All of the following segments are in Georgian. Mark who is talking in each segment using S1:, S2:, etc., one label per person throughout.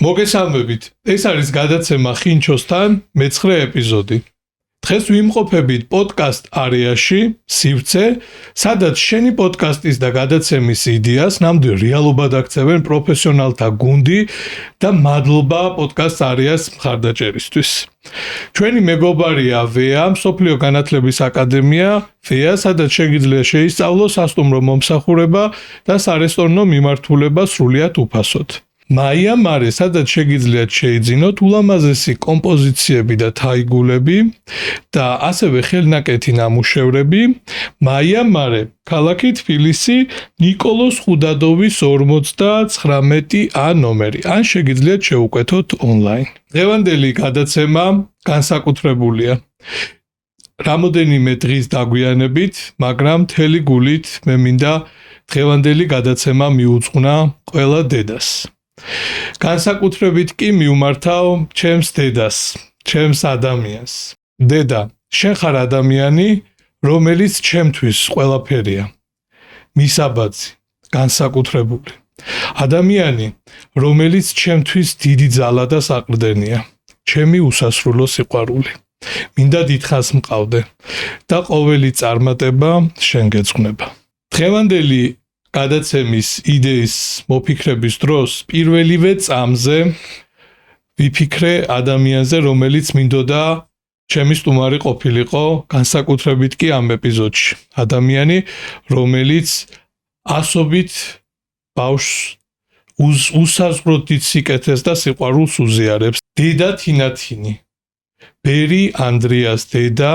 S1: მოგესალმებით. ეს არის გადაცემა ხინჩოსთან მე-9 ეპიზოდი. დღეს ვიმყოფებით პოდკასტ არეაში, სივრცე, სადაც შენი პოდკასტის და გადაცემის იდეას ნამდვილ რეალობად აქცევენ პროფესიონალთა გუნდი და მადლობა პოდკასტ არეას მხარდაჭერისთვის. ჩვენი მეგობარია ვეა, მსოფლიო განათლების აკადემია, ვეა, სადაც შეგიძლია შეისწავლო სასტუმრო მომსახურება და სარესტორნო მიმართულება სრულიად უფასოდ. მაია მარე, სადაც შეგიძლიათ შეიძინოთ ულამაზესი კომპოზიციები და თაიგულები და ასევე ხელნაკეთი ნამუშევრები. მაია მარე, ქალაქი თბილისი, ნიკოლოზ ხუდადოვის 59A ნომერი. ან შეგიძლიათ შეუკვეთოთ ონლაინ. დღევანდელი გადაცემა განსაკუთრებულია. რამოდენიმე დღის დაგვიანებით, მაგრამ მთელი გულით მე მინდა დღევანდელი გადაცემა მიუძღვნა ყველა დედას. განსაკუთრებით კი მივმართავ ჩემს დედას, ჩემს ადამიანს. დედა, შენ ხარ ადამიანი, რომელიც ჩემთვის ყველაფერია. მისაბაძი, განსაკუთრებული. ადამიანი, რომელიც ჩემთვის დიდი ძალა და საყრდენია. ჩემი უსასრულო სიყვარული. მინდა დიდხანს მყავდე და ყოველი წარმატება შენ გეძღვნება. დღევანდელი გადაცემის იდეის მოფიქრების დროს პირველივე წამზე ვიფიქრე ადამიანზე, რომელიც მინდოდა ჩემი სტუმარი ყოფილიყო, განსაკუთრებით კი ამ ეპიზოდში. ადამიანი, რომელიც ასობით ბავშვს უსაზღვროდ დიდ სიკეთეს და სიყვარულს უზიარებს. დედა თინათინი, ბერი ანდრიას დედა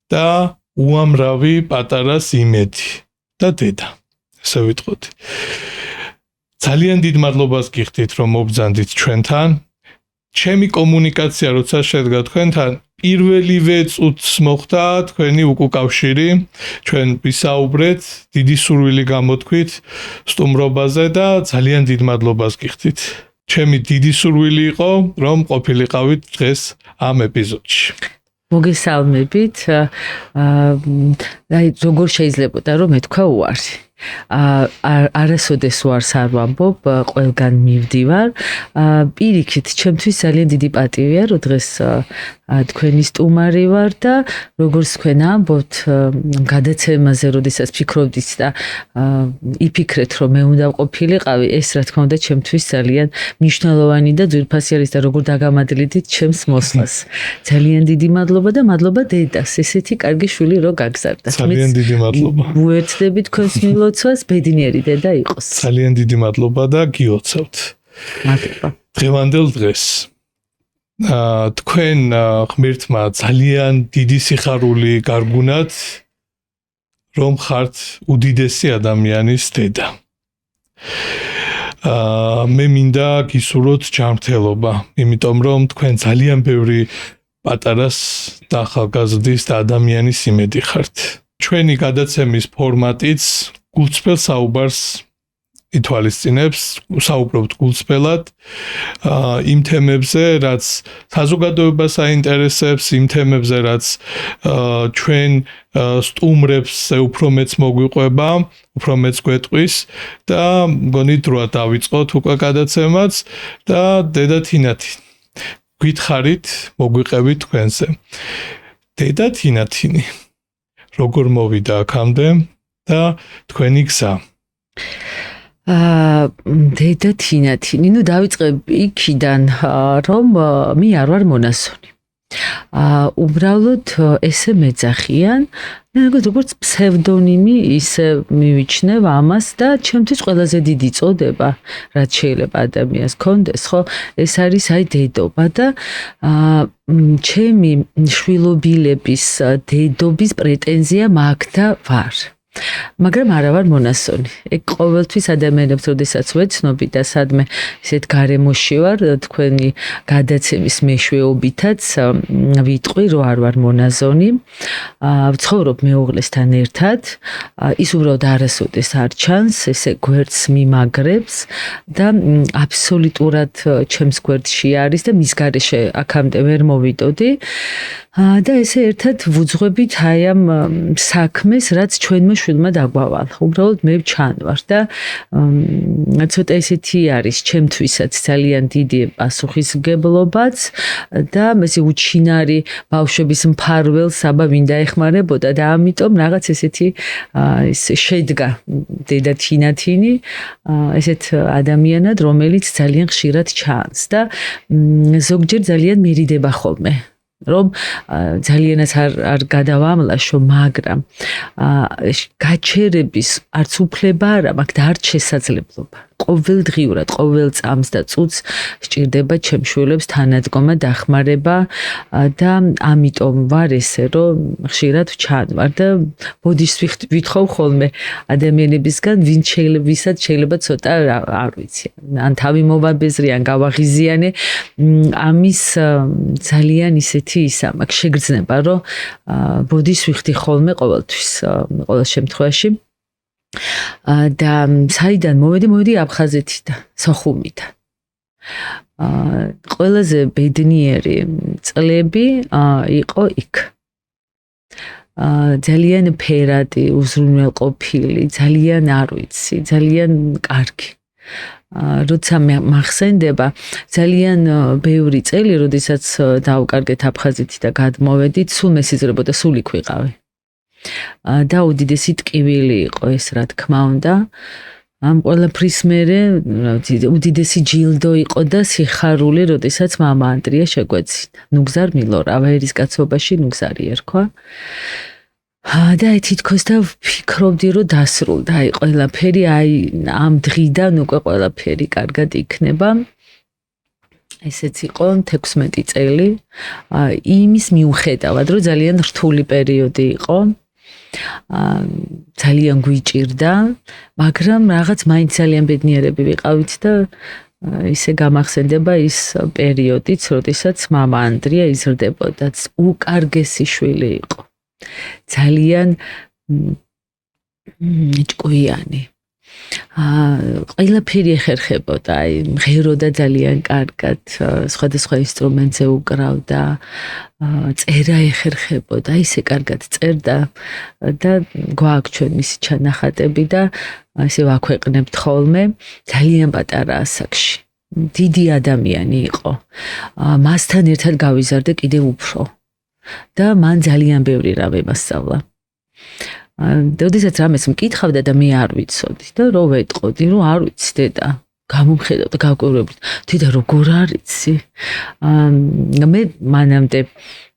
S1: და უამრავი პატარას იმედი და დედა. ესე ვიტყოდი. ძალიან დიდ მადლობას გიხდით, რომ მობრძანდით ჩვენთან. ჩემი კომუნიკაცია როცა შედგა თქვენთან, პირველივე წუთს მოხდა თქვენი უკავშირი. ჩვენ ვისაუბრეთ, დიდი სურვილი გამოთქვით სტუმრობაზე და ძალიან დიდ მადლობას გიხდით. ჩემი დიდი სურვილი იყო, რომ ყოფილიყავით დღეს ამ ეპიზოდში.
S2: მოგესალმებით. როგორ შეიძლებოდა რომ მეთქვა უარი. არასოდეს უარს არ ვამბობ, ყველგან მივდივარ. პირიქით, ჩემთვის ძალიან დიდი პატივია, რომ დღეს თქვენი სტუმარი ვარ და როგორც თქვენ ამბობთ, გადაცემაზე, როდესაც ფიქრობდით და იფიქრეთ, რომ მე უნდა ყოფილიყავი, ეს რა თქმა უნდა ჩემთვის ძალიან მნიშვნელოვანი და ძვირფასი არის და როგორ დაგამადლიდით ჩემს მოსვლას. ძალიან დიდი მადლობა და მადლობა დედას, ესეთი კარგი შვილი რო გაგზარდა.
S1: ძალიან დიდი მადლობა.
S2: ვუერთდები თქვენს მილოცვას, ბედნიერი დედა იყოს.
S1: ძალიან დიდი მადლობა და გიოცავთ.
S2: მადლობა.
S1: დღევანდელ დღეს თქვენ ღმერთმა ძალიან დიდი სიხარული გარგუნათ, რომ ხართ უდიდესი ადამიანის დედა. მე მინდა გისურვოთ ჯანმრთელობა, იმიტომ რომ თქვენ ძალიან ბევრი პატარას და ახალგაზრდის და ადამიანის იმედი ხართ. ჩვენი გადაცემის ფორმატიც გულწრფელ საუბარს ითვალისწინებს, საუბრობთ გულწრფელად იმ თემებზე, რაც საზოგადოებას აინტერესებს, იმ თემებზე, რაც ჩვენ სტუმრებს უფრო მეც მოგვიყვება, უფრო მეც გვეტყვის და მგონი დროა დავიწყოთ უკვე გადაცემაც და დედა თინათინი. გითხარით, მოგვიყევით თქვენზე. დედა თინათინი, როგორ მოვიდა აქამდე და თქვენი გზა?
S2: დედა თინათინი, დავიწყებ იქიდან, რომ მე არ ვარ მონაზონი. უბრალოდ ესე მეძახიან, როგორც ფსევდონიმი ისე მივიჩნევ ამას და ჩემთვის ყველაზე დიდი წოდება, რაც შეიძლება ადამიანს ჰქონდეს, ხო, ეს არის დედობა და ჩემი შვილობილების დედობის პრეტენზია მაქვს და ვარ. მაგრამ არა ვარ მონაზონი. ეგ ყოველთვის ადამიანებს, როდესაც ვეცნობი და სადმე ისეთ გარემოში ვარ, თქვენი გადაცემის მეშვეობითაც ვიტყვი, რომ არ ვარ მონაზონი. ვცხოვრობ მეუღლესთან ერთად. ის უბრალოდ არასოდეს არ ჩანს, ესე გვერდს მიმაგრებს და აბსოლუტურად ჩემს გვერდში არის და მის გარეშე აქამდე ვერ მოვიდოდი. და ესე ერთად ვუძღვებით აი ამ საქმეს, რაც ჩვენმა შვილმა დაგვავალ. უბრალოდ მე ჩანვარ და ცოტა ესეთი არის ჩემთვისაც ძალიან დიდი პასუხისმგებლობაც და მესე უჩინარი ბავშვების მფარველს აბა ვინ დაეხმარებოდა და ამიტომ რაღაც ესეთი ის შედგა დედა თინათინი ესეთ ადამიანად რომელიც ძალიან ხშირად ჩანს და ზოგჯერ ძალიან მერიდება ხოლმე რომ ძალიანაც არ გადავამლაშო მაგრამ გაჩერების არც უფლება არა მაქვს და არც შესაძლებლობა ყოველდღიურად ყოველ წამს და წუთს სჭირდება ჩემს შვილებს თანადგომა დახმარება და ამიტომ ვარ ესე რომ ხშირად ჩანვარ და ბოდიშს ვითხოვ ხოლმე ადამიანებისგან ვისაც შეიძლება ცოტა არ ვიცი ან თავი მოვაბეზრე ან გავაღიზიანე ამის ძალიან ისეთი ისა მაქვს შეგრძნება რომ ბოდიშს ვიხდი ხოლმე ყოველთვის ყოველ შემთხვევაში და საიდან მოვედი აფხაზეთიდან სოხუმიდან ყველაზე ბედნიერი წლები იყო იქ ძალიან ფერადი უზრუნველყოფილი ძალიან არ ვიცი ძალიან კარგი როცა მახსენდება ძალიან ბევრი წელი როდესაც დავკარგეთ აფხაზეთი და გადმოვედით სულ მესიზრებოდა სულ იქ ვიყავი და უდიდესი ტკივილი იყო ეს რა თქმა უნდა ამ ყველაფრის მერე უდიდესი ჯილდო იყო და სიხარული როდესაც მამა ანდრია შეგვეცინა ნუგზარ მილორა ვერის კაცობაში ნუგზარი ერქვა და თითქოს და ვფიქრობდი რომ დასრულდა აი ყველაფერი აი ამ დღიდან უკვე ყველაფერი კარგად იქნება ესეც იყო 16 წელი იმის მიუხედავად რომ ძალიან რთული პერიოდი იყო ძალიან გვიჭირდა მაგრამ რაღაც მაინც ძალიან ბედნიერები ვიყავით და ისე გამახსენდება ის პერიოდიც როდესაც მამა ანდრია იზრდებოდა უკარგესი შვილი იყო ძალიან ჭკვიანი ყველაფერი ეხერხებოდა აი მღეროდა ძალიან კარგად სხვადასხვა ინსტრუმენტზე უკრავდა წერა ეხერხებოდა ისე კარგად წერდა და გვაქვს ჩვენ მისი ჩანახატები და ისე ვაქვეყნებთ ხოლმე ძალიან პატარა ასაკში დიდი ადამიანი იყო მასთან ერთად გავიზარდე კიდევ უფრო და მან ძალიან ბევრი რამე მასწავლა დედასაც რამეს მკითხავდა და მე არ ვიცოდი და რო ვეტყოდი რომ არ ვიცი დედა გამომხედავ და გაკვირვებდი დედა როგორ არიცი მე მანამდე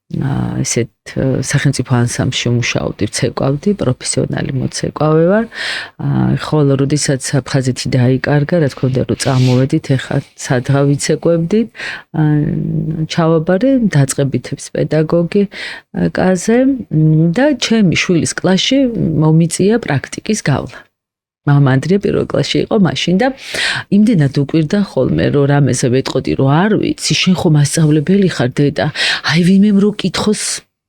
S2: ესეთ სახელმწიფო ანსამბლში მუშაობდი ცეკვავდი პროფესიონალი მოცეკვავე ვარ ხოლო როდესაც აფხაზეთი დაიკარგა რა თქმა უნდა რომ წამოვედით ეხლა სადღა ვიცეკვებდით ჩავაბარე დაწყებითებს პედაგოგიკაზე და ჩემი შვილის კლასში მომიწია პრაქტიკის გავლა მამა ანდრია პირველ კლასში იყო მაშინ და იმდენად უკვირდა ხოლმე რომ რამეზე ვეტყოდი რომ არ ვიცი შენ ხო მასწავლებელი ხარ დედა აი ვინმემ რო კითხოს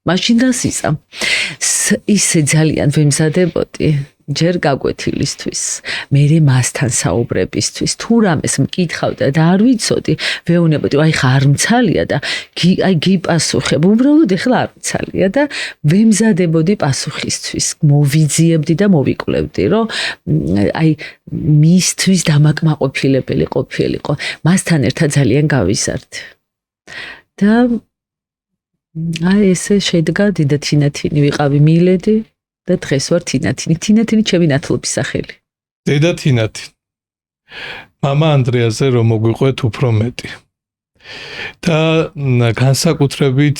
S2: მაშინ დასისა ისე ძალიან ვემზადებოდი ჯერ გაკვეთილისთვის მერე მასთან საუბრებისთვის თუ რამეს მკითხავდა და არ ვიცოდი ვეუბნებოდი აი ხა არ მცალია და აი გიპასუხებ უბრალოდ ეხლა არ მცალია და ვემზადებოდი პასუხისთვის მოვიძიებდი და მოვიკვლევდი რომ აი მისთვის დამაკმაყოფილებელი ყოფილიყო მასთან ერთად ძალიან გავიზარდე და აი ესე შედგა დედა თინათინი ვიყავი მილედი და დღეს ვარ თინათინი ჩემი ნათლობის სახელი
S1: დედა თინათინი მამა ანდრიაზე რომ მოგვიყვეთ უფრო მეტი და განსაკუთრებით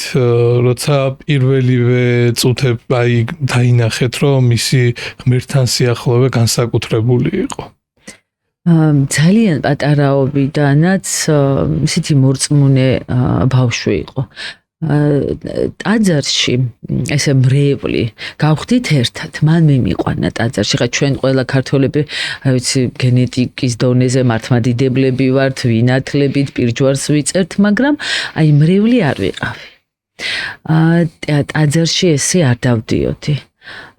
S1: როცა პირველივე წუთები აი დაინახეთ რომ მისი ღმერთთან სიახლოვე განსაკუთრებული იყო
S2: ძალიან პატარაობიდანაც ისეთი მორწმუნე ბავშვი იყო ტაძარში ესე მრევლი გავხდით ერთად მან მე მიყვანა ტაძარში ხა ჩვენ ყველა ქართველები აი ვიცი გენეტიკის დონეზე მართლმადიდებლები ვართ ვინათლებით პირჯვარს ვიწერთ მაგრამ აი მრევლი არ ვიყავი ტაძარში ესე არ დავდიოდი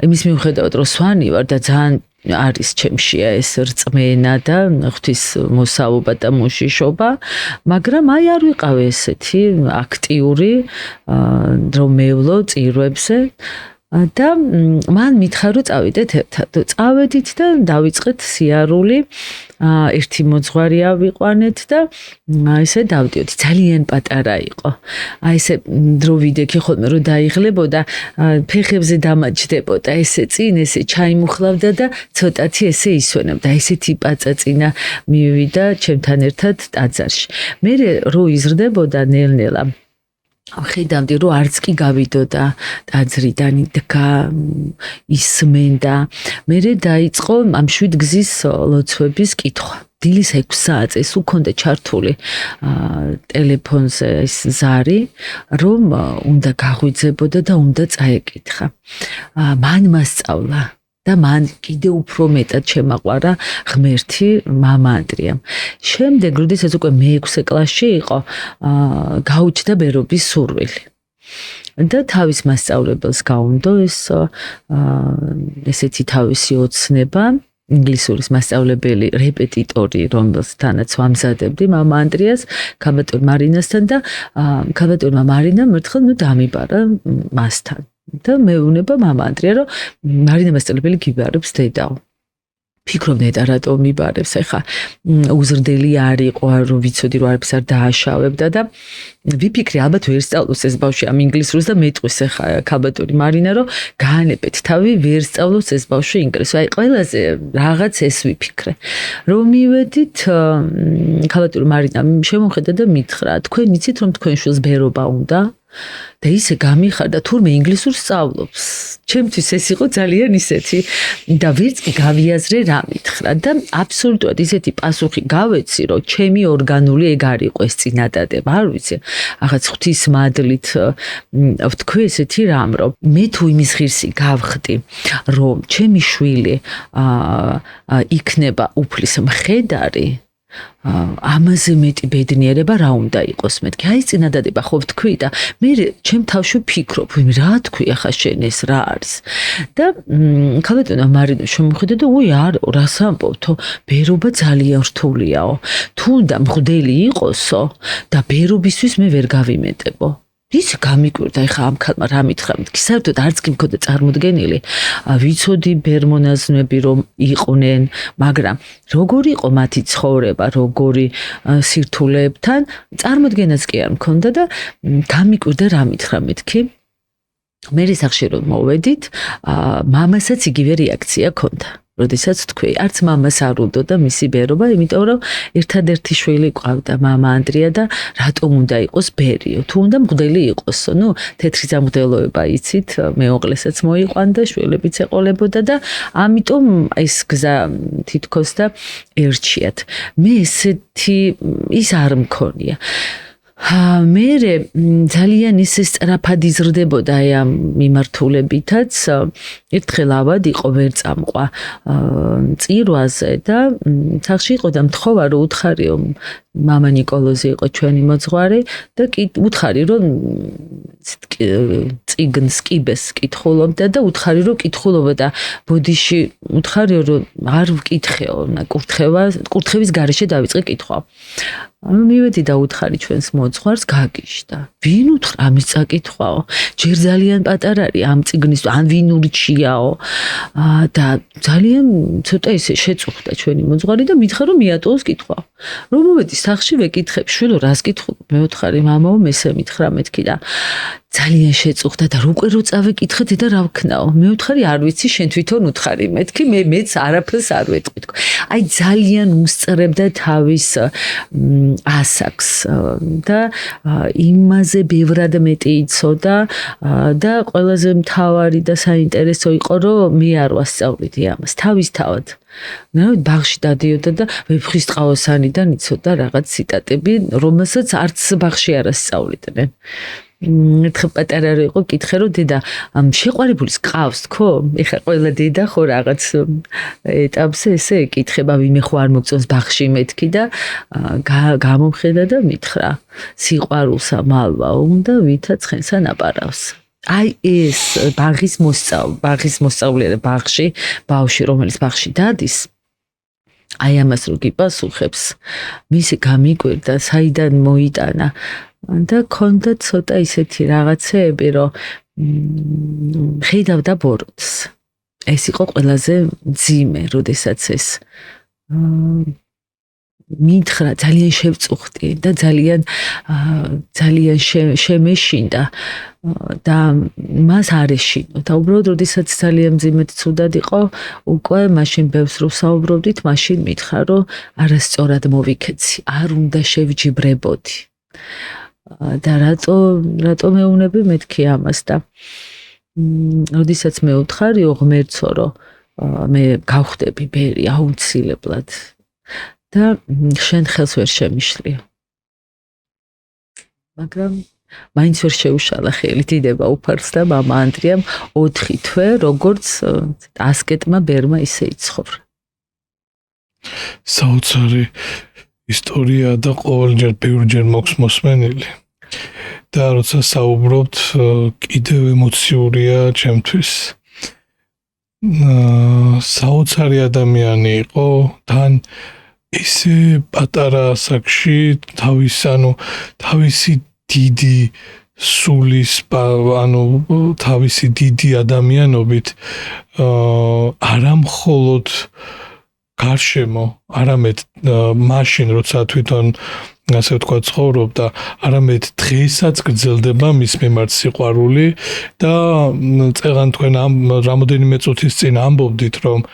S2: იმის მიუხედავად რომ სვანი ვარ და ძალიან არის ჩემშია ეს რწმენა და ღვთის მოსაუბრა და მოშიშობა, მაგრამ აი არ ვიყავი ესეთი აქტიური რომ მევლო წირვებზე და მან მითხრა რომ წავიდეთ ერთად. წავედით და დავიწყეთ სიარული. ერთი მოძღვარი ავიყვანეთ და ესე დავდიოდი. ძალიან პატარა იყო. ესე დრო ვიდექი ხოლმე რომ დაიღლებოდა, ფეხებზე დამაჯდებოდა, ესე წინ ესე ჩაიმუხლავდა და ცოტათი ესე ისვენებდა. ესეთი პაწაწინა მივიდა ჩემთან ერთად ტაძარში. მე რო იზრდებოდა ნელ-ნელა ხედავდი რომ არც კი გავიდოდა ტაძრიდან იდგა ისმენდა. მერე დაიწყო ამ 7 გზის ლოცვების კითხვა. დილის 6 საათზე ეს უქონდა ჩართული ტელეფონზე ეს ზარი, რომ უნდა გაღვიძებოდა და უნდა წაეკითხა. მან მასწავლა და მან კიდე უფრო მეტად შემაყვარა ღმერთი მამა ანდრიამ. შემდეგ, როდესაც უკვე მე-6 კლასში იყო, გაუჩნდა ბერობის სურვილი. და თავის მასწავლებელს გაუნდო ესეთი თავისი ოცნება, ინგლისურის მასწავლებელი რეპეტიტორი, რომელთანაც ვამზადებდი მამა ანდრიას, ქალბატონ მარინასთან და ქალბატონმა მარინამ ერთხელ დამიბარა მასთან. და მეუბნება მამა ანდრია რომ მარინა მასწავლებელი გიბარებს დედაო. ფიქრობ ნეტა რატო მიბარებს, ეხა უზრდელი არ იყო, რომ ვიცოდი რომ არაფერს არ დააშავებდა და ვიფიქრე ალბათ ვერ სწავლობს ეს ბავშვი ამ ინგლისურს და მეტყვის ეხა ქალბატონი მარინა რომ გაანებეთ თავი ვერ სწავლობს ეს ბავშვი ინგლისურს. აი ყველაზე რაღაც ეს ვიფიქრე. რომ მივედით ქალბატონი მარინა შემოხედა და მითხრა, თქვენ იცით რომ თქვენ შვილს ბერობა უნდა? და ისე გამიხარდა თურმე ინგლისურს სწავლობს. ჩემთვის ეს იყო ძალიან ისეთი და ვერც კი გავიაზრე რა მითხრა და აბსოლუტურად ისეთი პასუხი გავეცი რომ ჩემი ორგანული ეგ არ იყო ეს წინადადება. არ ვიცი, ახაც ღვთის მადლით ვთქვი ესეთი რამ რომ მე თუ იმის ღირსი გავხდი რომ ჩემი შვილი იქნება უფლის მხედარი, ამაზე მეტი ბედნიერება რა უნდა იყოს მეთქი. აი წინადადება ხო ვთქვი და მე ჩემ თავში ვფიქრობ, რა თქვი ახლა შენ ეს რა არის? და ქალბატონმა მარინა შემოხედა და არ რას ამბობთო, ბერობა ძალიან რთულიაო. თუნდა მღვდელი იყოსო და ბერობისთვის მე ვერ გავიმეტებო. ის გამიკვირდა ეხა ამ ქალმა რა მითხრა, მეთქი საერთოდ არც კი მქონდა წარმოდგენილი. ვიცოდი ბერმონაზნები რომ იყვნენ, მაგრამ როგორი იყო მათი ცხოვრება, როგორი სირთულეებთან წარმოდგენაც კი არ მქონდა და გამიკვირდა რა მითხრა, მეთქი. მე სახში რომ მოვედით, მამასაც იგივე რეაქცია ჰქონდა. როდესაც თქვი, არც მამას არ უნდოდა მისი ბერობა, იმიტომ რომ ერთადერთი შვილი ყავდა მამა ანდრია და რატომ უნდა იყოს ბერიო? თუ უნდა მღვდელი იყოსო, თეთრი სამღვდელოება იცით, მეუღლესაც მოიყვანდა, შვილებიც ეყოლებოდა და ამიტომ ეს გზა თითქოს და ერჩიათ. მე ესეთი ის არ მქონია. მერე ძალიან ისე სწრაფად იზრდებოდა ამ მიმართულებითაც. ერთხელ ავად იყო ვერ წამყვა წირვაზე და სახში იყო და მთხოვა რომ უთხარიო, მამა ნიკოლოზი იყო ჩვენი მოძღვარი და უთხარი რომ წიგნს კიბეს კითხულობდა და უთხარი რომ კითხულობდა ბოდიში, უთხარიო რომ არ ვკითხეო, კურთხევის გარეშე დავიწყე კითხვა. მივედი და უთხარი ჩვენს მოძღვარს, გაგიშდა. ვინ უთხრა ამის წაკითხვაო? ჯერ ძალიან პატარა არის ამ წიგნის, ან ვინ ურჩიაო? და ძალიან ცოტა ისე შეწუხდა ჩვენი მოძღვარი და მითხრა რომ მიატოვოს კითხვა. რომ მოვედი სახში ვეკითხებ, შვილო რას კითხულობ? მე ვთხარი მამაო, მესე მითხრა მეთქი და ძალიან შეწუხდა და რო წავეკითხეთ და რა ვქნაო? მე ვთხარი არ ვიცი, შენ თვითონ უთხარი მეთქი, მეც არაფერს არ ვეტყვი. აი ძალიან უსწრებდა თავის ასაკს და იმაზე ბევრად მეტი იცოდა და ყველაზე მთავარი და საინტერესო იყო რომ მე არ ვასწავლითი ამას თავისთავად. ბაღში დადიოდა და ვეფხისტყაოსანიდან იცოდა რაღაც ციტატები, რომელსაც არც ბაღში არ ასწავლიდნენ. ერთხელ პატარა რო იყო, კითხე რომ დედა შეყვარებულის ყავს თქო? ეხლა ყველა დედა ხო რაღაც ეტაპზე ესე ეკითხება, ვინმე ხო არ მოგწონს ბაღში მეთქი და გამომხედა და მითხრა, სიყვარულსა მალვა უნდა ვითაც ხენსა ნაპარავს. აი ეს ბაღის მოსწავლე ბაღში, ბავშვი რომელიც ბაღში დადის, აი ამას რო გიპასუხებს, მისი გამიკვირდა, საიდან მოიტანა და ქონდა ცოტა ისეთი რაღაცეები, რომ ხედავდა ბოროტს. ეს იყო ყველაზე მძიმე, როდესაც ეს მითხრა, ძალიან შევწუხდი და ძალიან შემეშინდა და მას არ ეშინო და უბრალოდ როდესაც ძალიან მძიმედ ცუდად იყო, უკვე მაშინ ბევრს რო საუბრობდით, მაშინ მითხრა, რომ არასწორად მოვიქეცი, არ უნდა შევჯიბრებოდი. და რატო მეუნები მეთქი ამას და როდესაც მე ვთხარიო ღმერთო, რომ მე გავხდები ბერი აუცილებლად და შენ ხელს ვერ შემიშლიო. მაგრამ მაინც ვერ შეუშალა ხელი, დიდება უფარს და მამა ანდრიამ 4 თვე როგორც ასკეტმა ბერმა ისე იცხოვრა.
S1: საოცარი ისტორია და ყოველჯერ ბევრჯერ მოქვს მოსმენილი. და როცა საუბრობთ, კიდევ ემოციურია ჩემთვის. საოცარი ადამიანი იყო, თან ისე პატარა ასაკში თავისი დიდი სულის, თავისი დიდი ადამიანობით არა მხოლოდ გარშემო, არამედ მაშინ, როცა თვითონ ასე ვთქვა ცხოვრობდა, არამედ დღესაც გრძელდება მის მიმართ სიყვარული და წეგან თქვენ რამოდენიმე წუთის წინ ამბობდით, რომ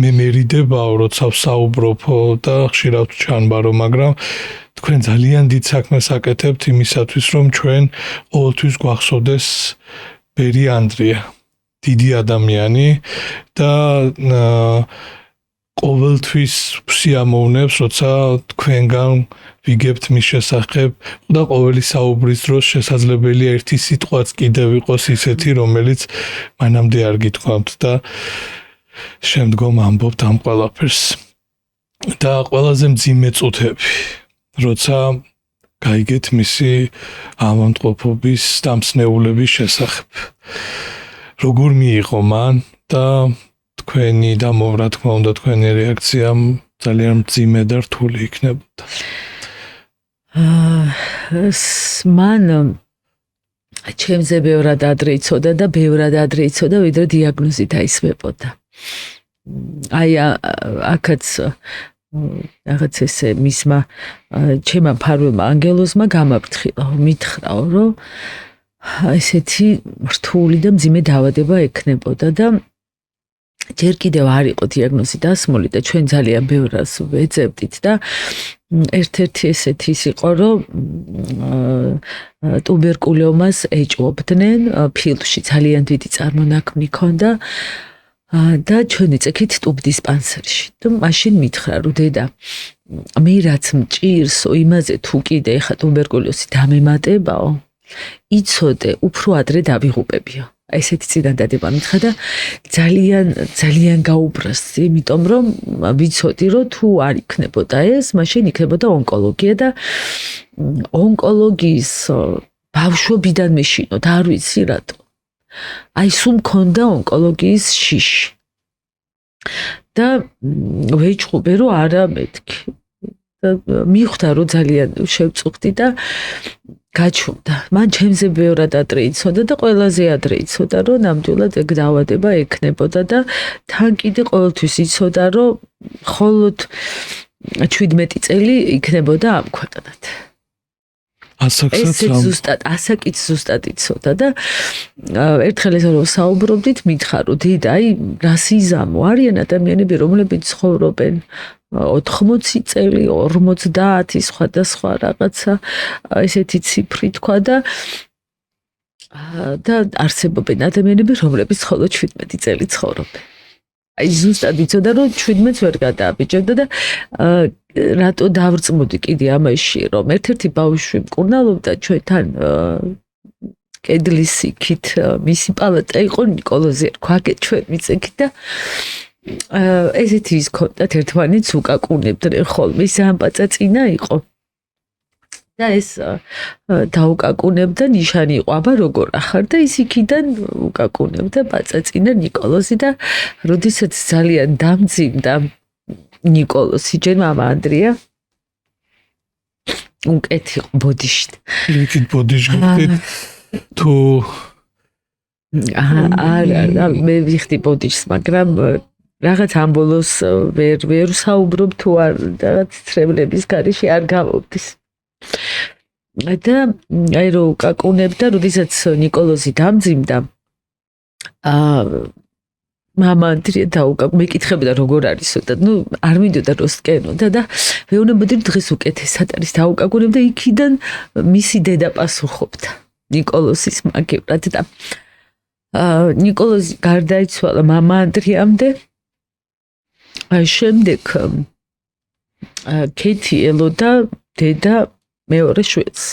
S1: მე მერიდებაო, როცა ვსაუბრობ და ხშირად ჩანბარო, მაგრამ თქვენ ძალიან დიდ საქმეს აკეთებთ იმისათვის, რომ ჩვენ ყოველთვის გვახსოვდეს ბერი ანდრია, დიდი ადამიანი და ყოველთვის ვსიამოვნებს, როცა თქვენგან ვიგებთ მის შესახებ და ყოველი საუბრის დროს შესაძლებელია ერთი სიტყვაც კიდევ იყოს ისეთი, რომელიც მანამდე არ გითქვამთ და შემდგომ ამბობთ ამ ყველაფერს. და ყველაზე მძიმე წუთები, როცა გაიგეთ მისი ავადმყოფობის დამსნეულების შესახებ. როგორ მიიღო მან და თქვენი და რა თქმა უნდა თქვენი რეაქცია ძალიან მძიმე და რთული იქნებოდა.
S2: მან ჩემზე ბევრად ადრე იცოდა და ბევრად ადრე იცოდა, ვიდრე დიაგნოზი დაისვებოდა. აი აქაც რაღაც ესე მისმა ჩემმა ფარველმა ანგელოზმა გამაფრთხილა, მითხრაო, რომ ესეთი რთული და მძიმე დაავადება ექნებოდა და ჯერ კიდევ არ იყო დიაგნოზი დასმული და ჩვენ ძალიან ბევრს ვეძებდით და ერთ-ერთი ესეთი იყო, რომ ტუბერკულოზს ეჭვობდნენ, ფილში ძალიან დიდი წარმონაქმნი ჰქონდა და ჩვენ ეწექით ტუბდისპანსერში. და მაშინ მითხრა, რომ დედა, მე რაც მჭირსო იმაზე თუ კიდე ხა ტუბერკულოზი დამემატებაო, იცოდე, უფრო ადრე დავიღუპებიო. ესეთი წინადადება მითხრა და ძალიან გაუბრასდი, იმიტომ რომ ვიცოდი, რომ თუ არ იქნებოდა ეს, მაშინ იქნებოდა ონკოლოგია და ონკოლოგიის ბავშვობიდან მეშინოთ, არ ვიცი რატო. აი სულ მქონდა ონკოლოგიის შიში. და ვეჭყობე, რომ არა მეთქი. და მიხვდა, რომ ძალიან შევწუხდი და გაჩვდა. მან ჩემზე ბევრად ადრე იცოდა და ყველაზე ადრე იცოდა, რომ ნამდვილად ეგ დაავადება ექნებოდა და თან კიდე ყოველთვის იცოდა, რომ მხოლოდ 17 წელი იქნებოდა ამ ქვეყნად. ასაკიც ზუსტად იცოდა და ერთხელ ეს რომ საუბრობდით, მითხრა, რომ დედა, აი რა სიზამო არიან ადამიანები, რომლებიც ცხოვრობენ 80 წელი, 50 სხვადასხვა რაღაცა ესეთი ციფრი თქვა და არსებობენ ადამიანები, რომლებიც მხოლოდ 17 წელი ცხოვრობენ. აი ზუსტად იცოდა, რომ 17-ს ვერ გადააბიჯებდა და რატო დავრწმუდი კიდე ამაში, რომ ერთ-ერთი ბავშვი მკურნალობდა ჩვენთან კედლის იქით, მისი პალატა იყო ნიკოლოზი ერქვა, ჩვენ მიწექით და ესეთი ის კონტაქტ ერთმანეთს უკაკუნებდნენ ხოლმე, ის ამპაცა წინა იყო. და ეს დაუკაკუნებდა, ნიშანი იყო, აბა როგორ ახარ და ის იქიდან უკაკუნებდა პაწაწინა ნიკოლოზი და როდესაც ძალიან დამძიმდა ნიკოლოზი, ჯერ მამა ანდრია უკეთ იყო ბოდიშით.
S1: იქით ბოდიში თუ
S2: არა, მე ვიხდი ბოდიშს, მაგრამ რაღაც ამ ბოლოს ვერ საუბრობ თუ არ რაღაც ცრემლების გარეშე არ გავობდის. და აი რო უკაკუნებ და როდესაც ნიკოლოზი დამძიმდა მამა ანდრია მეკითხებოდა როგორ არისო და არ მინდოდა რომ სკენოდა და ვეუბნებოდი რომ დღეს უკეთესად არის დაუკაკუნებ და იქიდან მისი დედა პასუხობდა ნიკოლოზის მაგევრად და ნიკოლოზი გარდაიცვალა მამა ანდრიამდე შემდეგ კეთი ელოდა დედა მეორე შვილს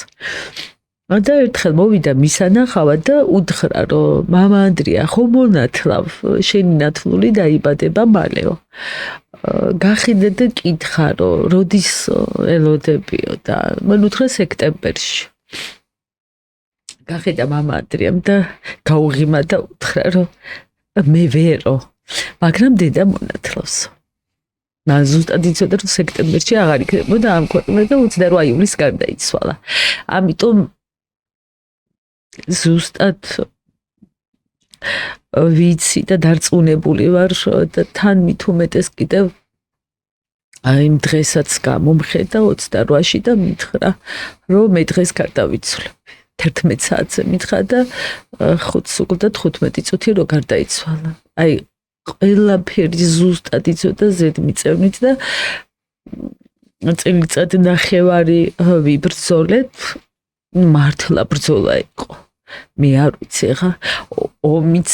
S2: და ერთხელ მოვიდა მისანახავად და უთხრა რომ მამა ანდრია ხო მონათლავ შენი ნათლული დაიბადება მალეო გახიდე და კითხა რომ როდის ელოდებიო და მან უთხრა სექტემბერში გახიდა მამა ანდრიამ და გაუღიმა და უთხრა რომ მე ვერო მაგრამ დედა მონათლავსო მან ზუსტად იცოდა რომ სექტემბერში აღარ იქნებოდა ამ ქვეყნად და 28 ივლისს გარდაიცვალა ამიტომ ზუსტად ვიცი და დარწმუნებული ვარ და თან მით უმეტეს კიდევ იმ დღესაც გამომხედა 28-ში და მითხრა რომ მე დღეს გარდავიცვლები 11 საათზე მითხრა და 5:15 წუთი რო გარდაიცვალა აი ყველაფერი ზუსტად იცოდა ზედმიწევნით და წელიწად ნახევარი ვიბრძოლეთ მართლა ბრძოლა იყო მე არ ვიცი ხა ომიც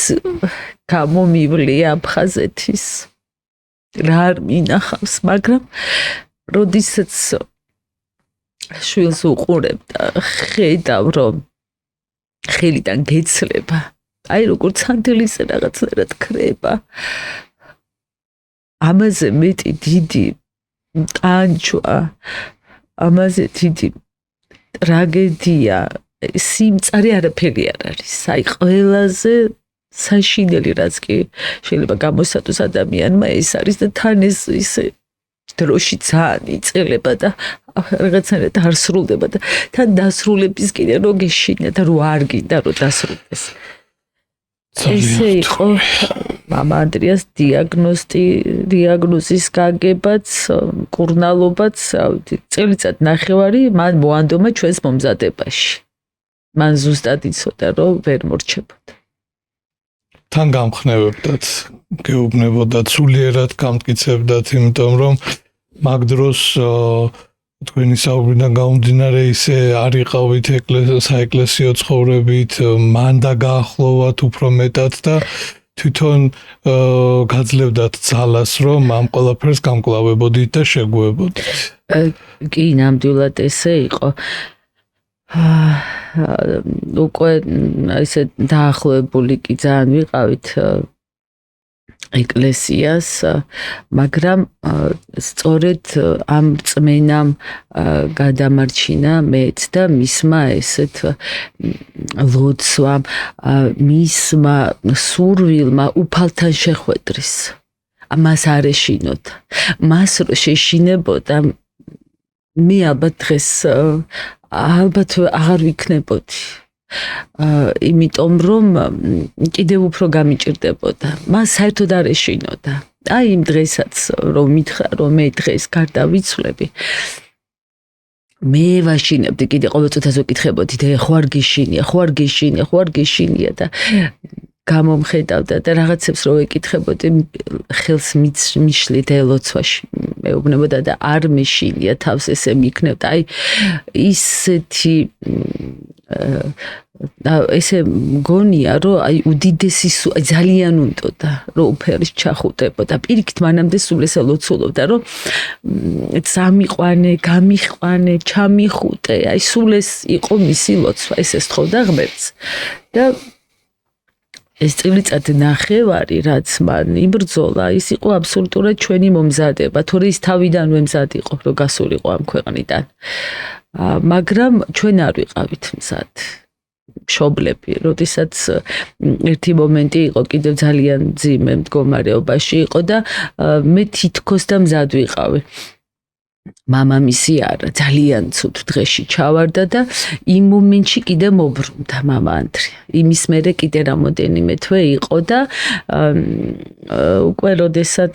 S2: გამომივლია აფხაზეთის რა არ მინახავს მაგრამ როდესაც შვილს უყურებ და ხედავ რომ ხელიდან გეცლება აი როგორც ანდელისე რაღაცნაირად ქრება ამაზე მეტი დიდი ტანჯვა ამაზე დიდი ტრაგედია სიმწარე არაფერი არ არის აი ყველაზე საშინელი რაც კი შეიძლება გამოსატოს ადამიანმა ეს არის და თან ეს ისე დროში ძალიან იწელება და რაღაცნაირად არ სრულდება და თან დასრულების კიდე რო გეშინა და რო არ გინდა რომ დასრულდეს ესე იყო მამა ანდრიას დიაგნოზის გაგებაც კურნალობაც წელიწად ნახევარი მან მოანდომა ჩვენს მომზადებაში მან ზუსტად იცოდა რომ ვერ მორჩებოდა
S1: თან გამხნევებდათ გეუბნებოდათ სულიერად გამტკიცებდათ იმიტომ რომ მაგ დროს თქვენი საუბრიდან გამომდინარე ისე არ იყავით საეკლესიო ცხოვრებით მან დაგაახლოვათ უფრო მეტად და თვითონ გაძლევდათ ძალას რომ ამ ყველაფერს გამკლავებოდით და შეგუებოდით
S2: კი ნამდვილად ესე იყო უკვე ისე დაახლოებული კი ძალიან ვიყავით ეკლესიას მაგრამ სწორედ ამ რწმენამ გადამარჩინა მეც და მისმა ესეთ ლოცვამ მისმა სურვილმა უფალთან შეხვედრის მას არ ეშინოდა მას რო შეშინებოდა მე ალბათ დღეს ალბათ აღარ ვიქნებოდი იმიტომ რომ კიდევ უფრო გამიჭირდებოდა მას საერთოდ არ ეშინოდა აი იმ დღესაც რომ მითხრა რომ მე დღეს გარდავიცვლები მე ვაშინებდი კიდე ყოველ წუთას ვკითხებოდი და ხო არ გეშინია და გამომხედავდა და რაღაცებს რო ეკითხებოდი ხელს მიშლით ელოცვაში მეუბნებოდა და არ მეშინია თავს ესე მიქნევდა აი ისეთი ესე მგონია რომ აი უდიდესი ძალიან უნდოდა რომ უფერის ჩახუტებოდა პირიქით მანამდე სულ ესე ლოცულობდა რომ წამიყვანე გამიყვანე ჩამიხუტე აი სულ ეს იყო მისი ლოცვა ეს ესთხოვდა ღმერთს და ეს წელიწად ნახევარი რაც მან იბრძოლა ის იყო აბსოლუტურად ჩვენი მომზადება თორე ის თავიდანვე მზად იყო რომ გასულიყო ამ ქვეყნიდან მაგრამ ჩვენ არ ვიყავით მზად მშობლები როდესაც ერთი მომენტი იყო კიდევ ძალიან მძიმე მდგომარეობაში იყო და მე თითქოს და მზად ვიყავი მამამისი არა ძალიან ცუდ დღეში ჩავარდა და იმ მომენტში კიდე მობრუნდა მამა ანდრია. იმის მერე კიდე რამოდენიმე თვე იყო და უკვე როდესაც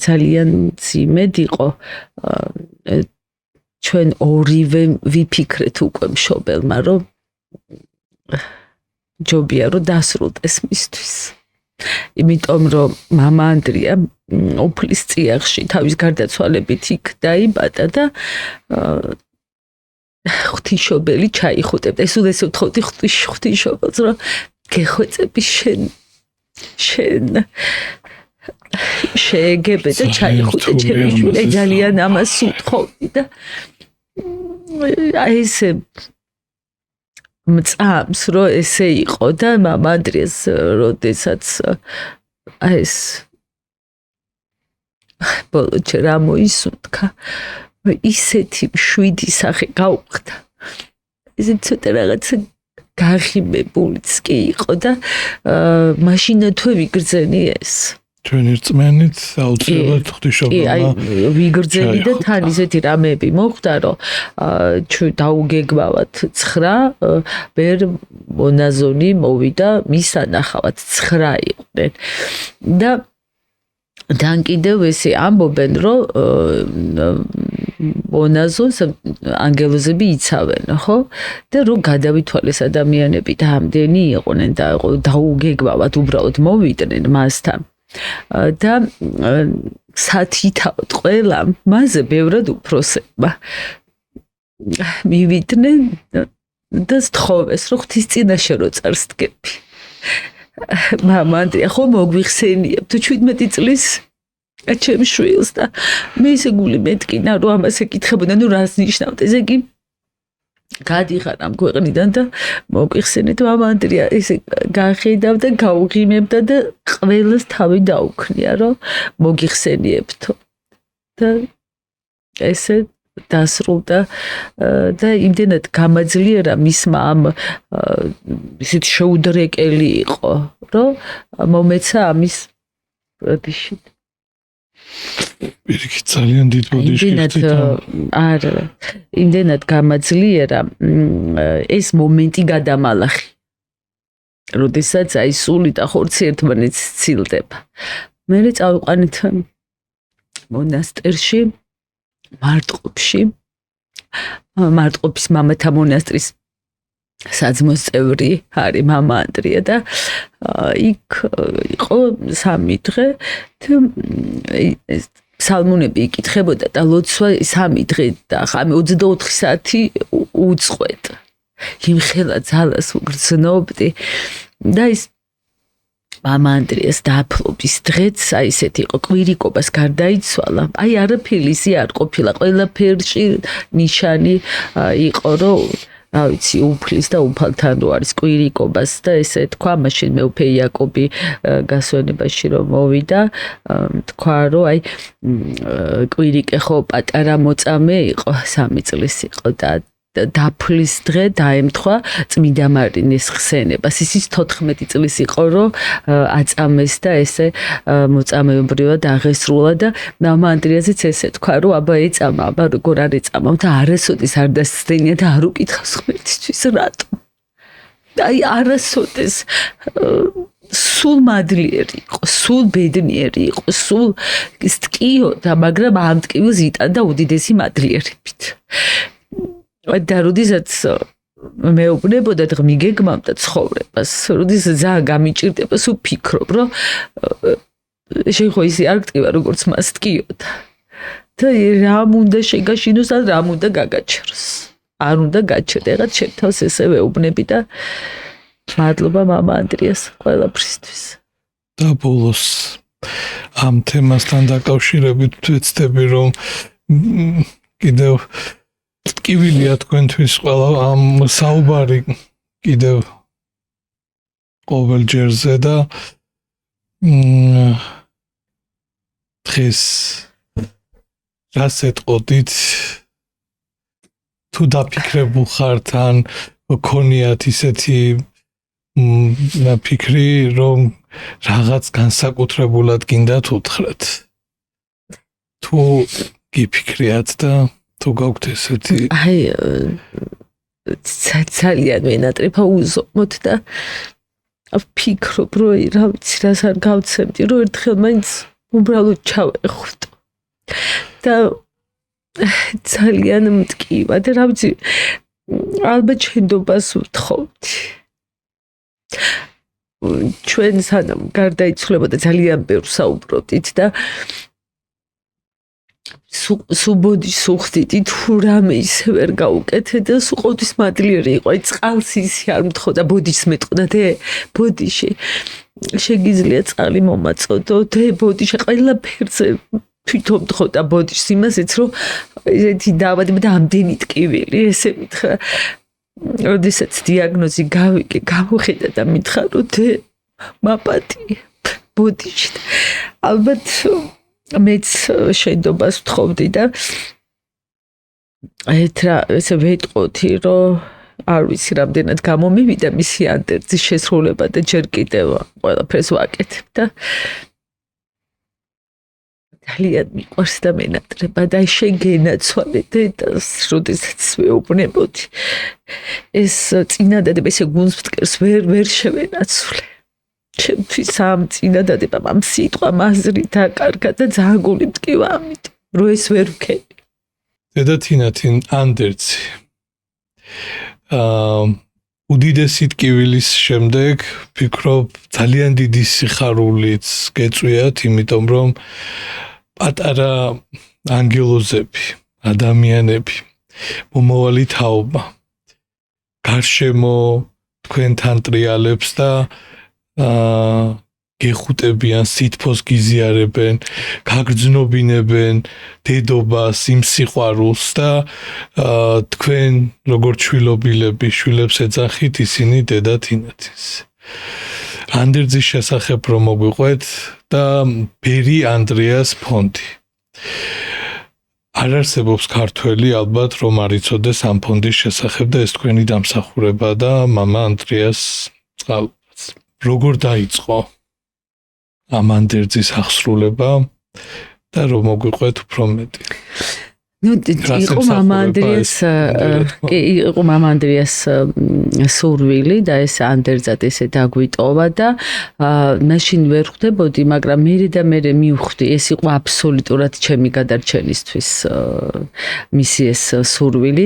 S2: ძალიან ძიმედ იყო ჩვენ ორივე ვიფიქრეთ უკვე მშობელმა რომ ჯობია რომ დასრულდეს მისთვის. იმიტომ რომ მამა ანდრია უფლის წიაღში თავის გარდაცვალებით იქ დაიბადა და ღვთისმშობელი ჩაიხუტებდა. სულ ესე ვთხოვდი ღვთისმშობელს რომ გეხვეწები შენ შეეგებე და ჩაიხუტე ჩემი შვილი. ძალიან ამას ვთხოვდი და აი ესე მწამს რომ ესე იყო და მამა ანდრიას როდესაც ეს ბოლოჩე რა მოისუნთქა ისეთი მშვიდი სახე გაუხდა ესე ცოტა რაღაც გაღიმებულიც კი იყო და მაშინა თუ ვიგრძენი ეს
S1: ჩვენი რწმენით აუცილებლად ღვთისმშობელმა
S2: ვიგრძენი და თან ისეთი რამეები მოხდა რომ ჩვენ დაუგეგმავად 9 ვერ მონაზონი მოვიდა მის ანახავად 9 იყვნენ და თან კიდევ ესე ამბობენ რომ მონაზონს ანგელოზები იცავენ ხო და რომ გადავითვალეს ადამიანები და ამდენი იყვნენ და დაუგეგმავად უბრალოდ მოვიდნენ მასთან და სათითაოდ ყველა მასზე ბევრად უფროსებმა მივიდნენ და სთხოვეს რომ ღვთის წინაშე რო წარსდგები. მამა ანდრია ხო მოგვიხსენიებ თუ 17 წლის ჩემ შვილს და მე ისე გული მეტკინა რომ ამას ეკითხებოდა ნუ რას ნიშნავდა ესე იგი გადიხარ ამ ქვეყნიდან და მოგვიხსენეთ მამა ანდრია ესე გახედავდა გაუღიმებდა და ყველას თავი დაუქნია რომ მოგიხსენიებთო და ესე დასრულდა და იმდენად გამაძლიერა მისმა ამ ისეთ შეუდრეკელი იყო რომ მომეცა ამის პროდიში
S1: პირიქით ძალიან დიდ ბოდიშკი
S2: არა იმდენად გამაძლიერა ეს მომენტი გადამალახი როდესაც აი სული და ხორცი ერთმანეთს ცილდება მე წავიყვანით მონასტერში მარტყოფის მამათა მონასტრის საძმოს წევრი არის მამა ანდრია და იქ იყო 3 დღე და ფსალმუნები იკითხებოდა და ლოცვა 3 დღე და 24 საათი უწყვეტ იმხელა ძალას უგრძნობდი და ის მამა ანდრიას დაფლობის დღეც აი ესეთი იყო კვირიკობას გარდაიცვალა აი არაფერი ისე არ ყოფილა ყველაფერში ნიშანი იყო რომ რა ვიცი უფლის და უფალთან რო არის კვირიკობას და ესე თქვა მაშინ მეუფე იაკობი გასვენებაში რომ მოვიდა თქვა რომ აი კვირიკე ხო პატარა მოწამე იყო 3 წლის იყო და დაფლის დღე დაემთხვა წმინდა მარინეს ხსენებას. ის 14 წლის იყო რომ აწამეს და ესე მოწამეობრივად აღესრულა და მამა ანდრიაზეც ესე თქვა რომ აბა ეწამა, აბა როგორ არ ეწამავ და არასოდეს არ დასცდენია და არ უკითხავს ღმერთისთვის რატომ. აი არასოდეს სულ მადლიერი იყო, სულ ბედნიერი იყო, სულ სტკიოდა, მაგრამ ამ ტკივილს იტანდა უდიდესი მადლიერებით. და როდესაც მეუბნებოდა და მიგეგმავდა ცხოვრებას, როდესაც ძალიან გამიჭირდება, სულ ფიქრობ, რომ შეხო ისე არ გტკივა, როგორც მას ტკიოდა. და რამ უნდა შეგაშინოს, რამ უნდა გაგაჩეროს. არ უნდა გაჩერდე, რაღაც შევთავს ესე ვეუბნები და მადლობა მამა ანდრიას ყველაფრისთვის.
S1: და ბოლოს ამ თემასთან დაკავშირებით ვეცდები რომ კიდევ ტკივილია თქვენთვის ყველა ამ საუბარი კიდევ ყოველ ჯერზე და დღეს რას ეტყოდით თუ დაფიქრებულ ხართ ან გქონიათ ისეთი ფიქრი რომ რაღაც განსაკუთრებულად გინდათ უთხრათ თუ გიფიქრიათ და თუ გაქვთ ესეთი
S2: აი ძალიან ვენატრიფა უზომოდ და ვფიქრობ რომ რა ვიცი რას არ გავცემდი რომ ერთხელ მაინც უბრალოდ ჩავეხუტო და ძალიან მტკივად რა ვიცი ალბათ შენდობას ვთხოვდი ჩვენ სანამ გარდაიცვლებოდა ძალიან ბევრ საუბრობდით და სუბოდიშ სუხდიდი თუ რამე ისე ვერ გაუკეთე და სუყოდის მადლიერი იყო აი წყალს ისე არ მთხოვდა ბოდიშს მეტყოდა დე ბოდიში შეგიძლია წყალი მომაწოდო დე ბოდიში ყველაფერზე თვითონ მთხოვდა ბოდიშს იმასეც რომ ესეთი დაავადება და ამდენი ტკივილი ესე მითხრა როდესაც დიაგნოზი გავიგე გამოხედა და მითხრა რომ დე მაპატი ბოდიში ალბათ მეც შენდობას ვთხოვდი და ესე ვეტყოდი რომ არ ვიცი რამდენად გამომივიდა მისი ანდერძის შესრულება და ჯერ კიდევ ყველაფერს ვაკეთებ და ძალიან მიყვარს და მენატრება და შენ გენაცვალე დედას როდესაც ვეუბნებოდი ეს წინადადება ესე გულს მტკერს ვერ შევენაცვლე ჩემთვის ამ წინადადებამ ამ სიტყვამ აზრი დაკარგა და ძალიან გული მტკივა ამით რომ ეს ვერ ვქენი
S1: დედა თინათინ ანდერძი უდიდესი ტკივილის შემდეგ ვფიქრობ ძალიან დიდი სიხარულიც გეწვიათ იმიტომ რომ პატარა ანგელოზები ადამიანები მომავალი თაობა გარშემო თქვენთან ტრიალებს და გეხუტებიან სითფოს გიზიარებენ გაგრძნობინებენ დედობას იმ სიყვარულს და თქვენ როგორც შვილობილები შვილებს ეძახით ისინი დედა თინათინს ანდერძის შესახებ რომ მოგვიყვეთ და ბერი ანდრეას ფონდი არ არსებობს ქართველი ალბათ რომ არ იცოდეს ამ ფონდის შესახებ და ეს თქვენი დამსახურება და მამა ანდრეას წყალობაც როგორ დაიწყო ამ ანდერძის აღსრულება და რომ მოგვიყვეთ უფრო მეტი
S2: იყო მამა ანდრეას სურვილი და ეს ანდერძად ესე დაგვიტოვა და მაშინ ვერ ხვდებოდი მაგრამ მე მივხვდი ეს იყო აბსოლუტურად ჩემი გადარჩენისთვის მისი ეს სურვილი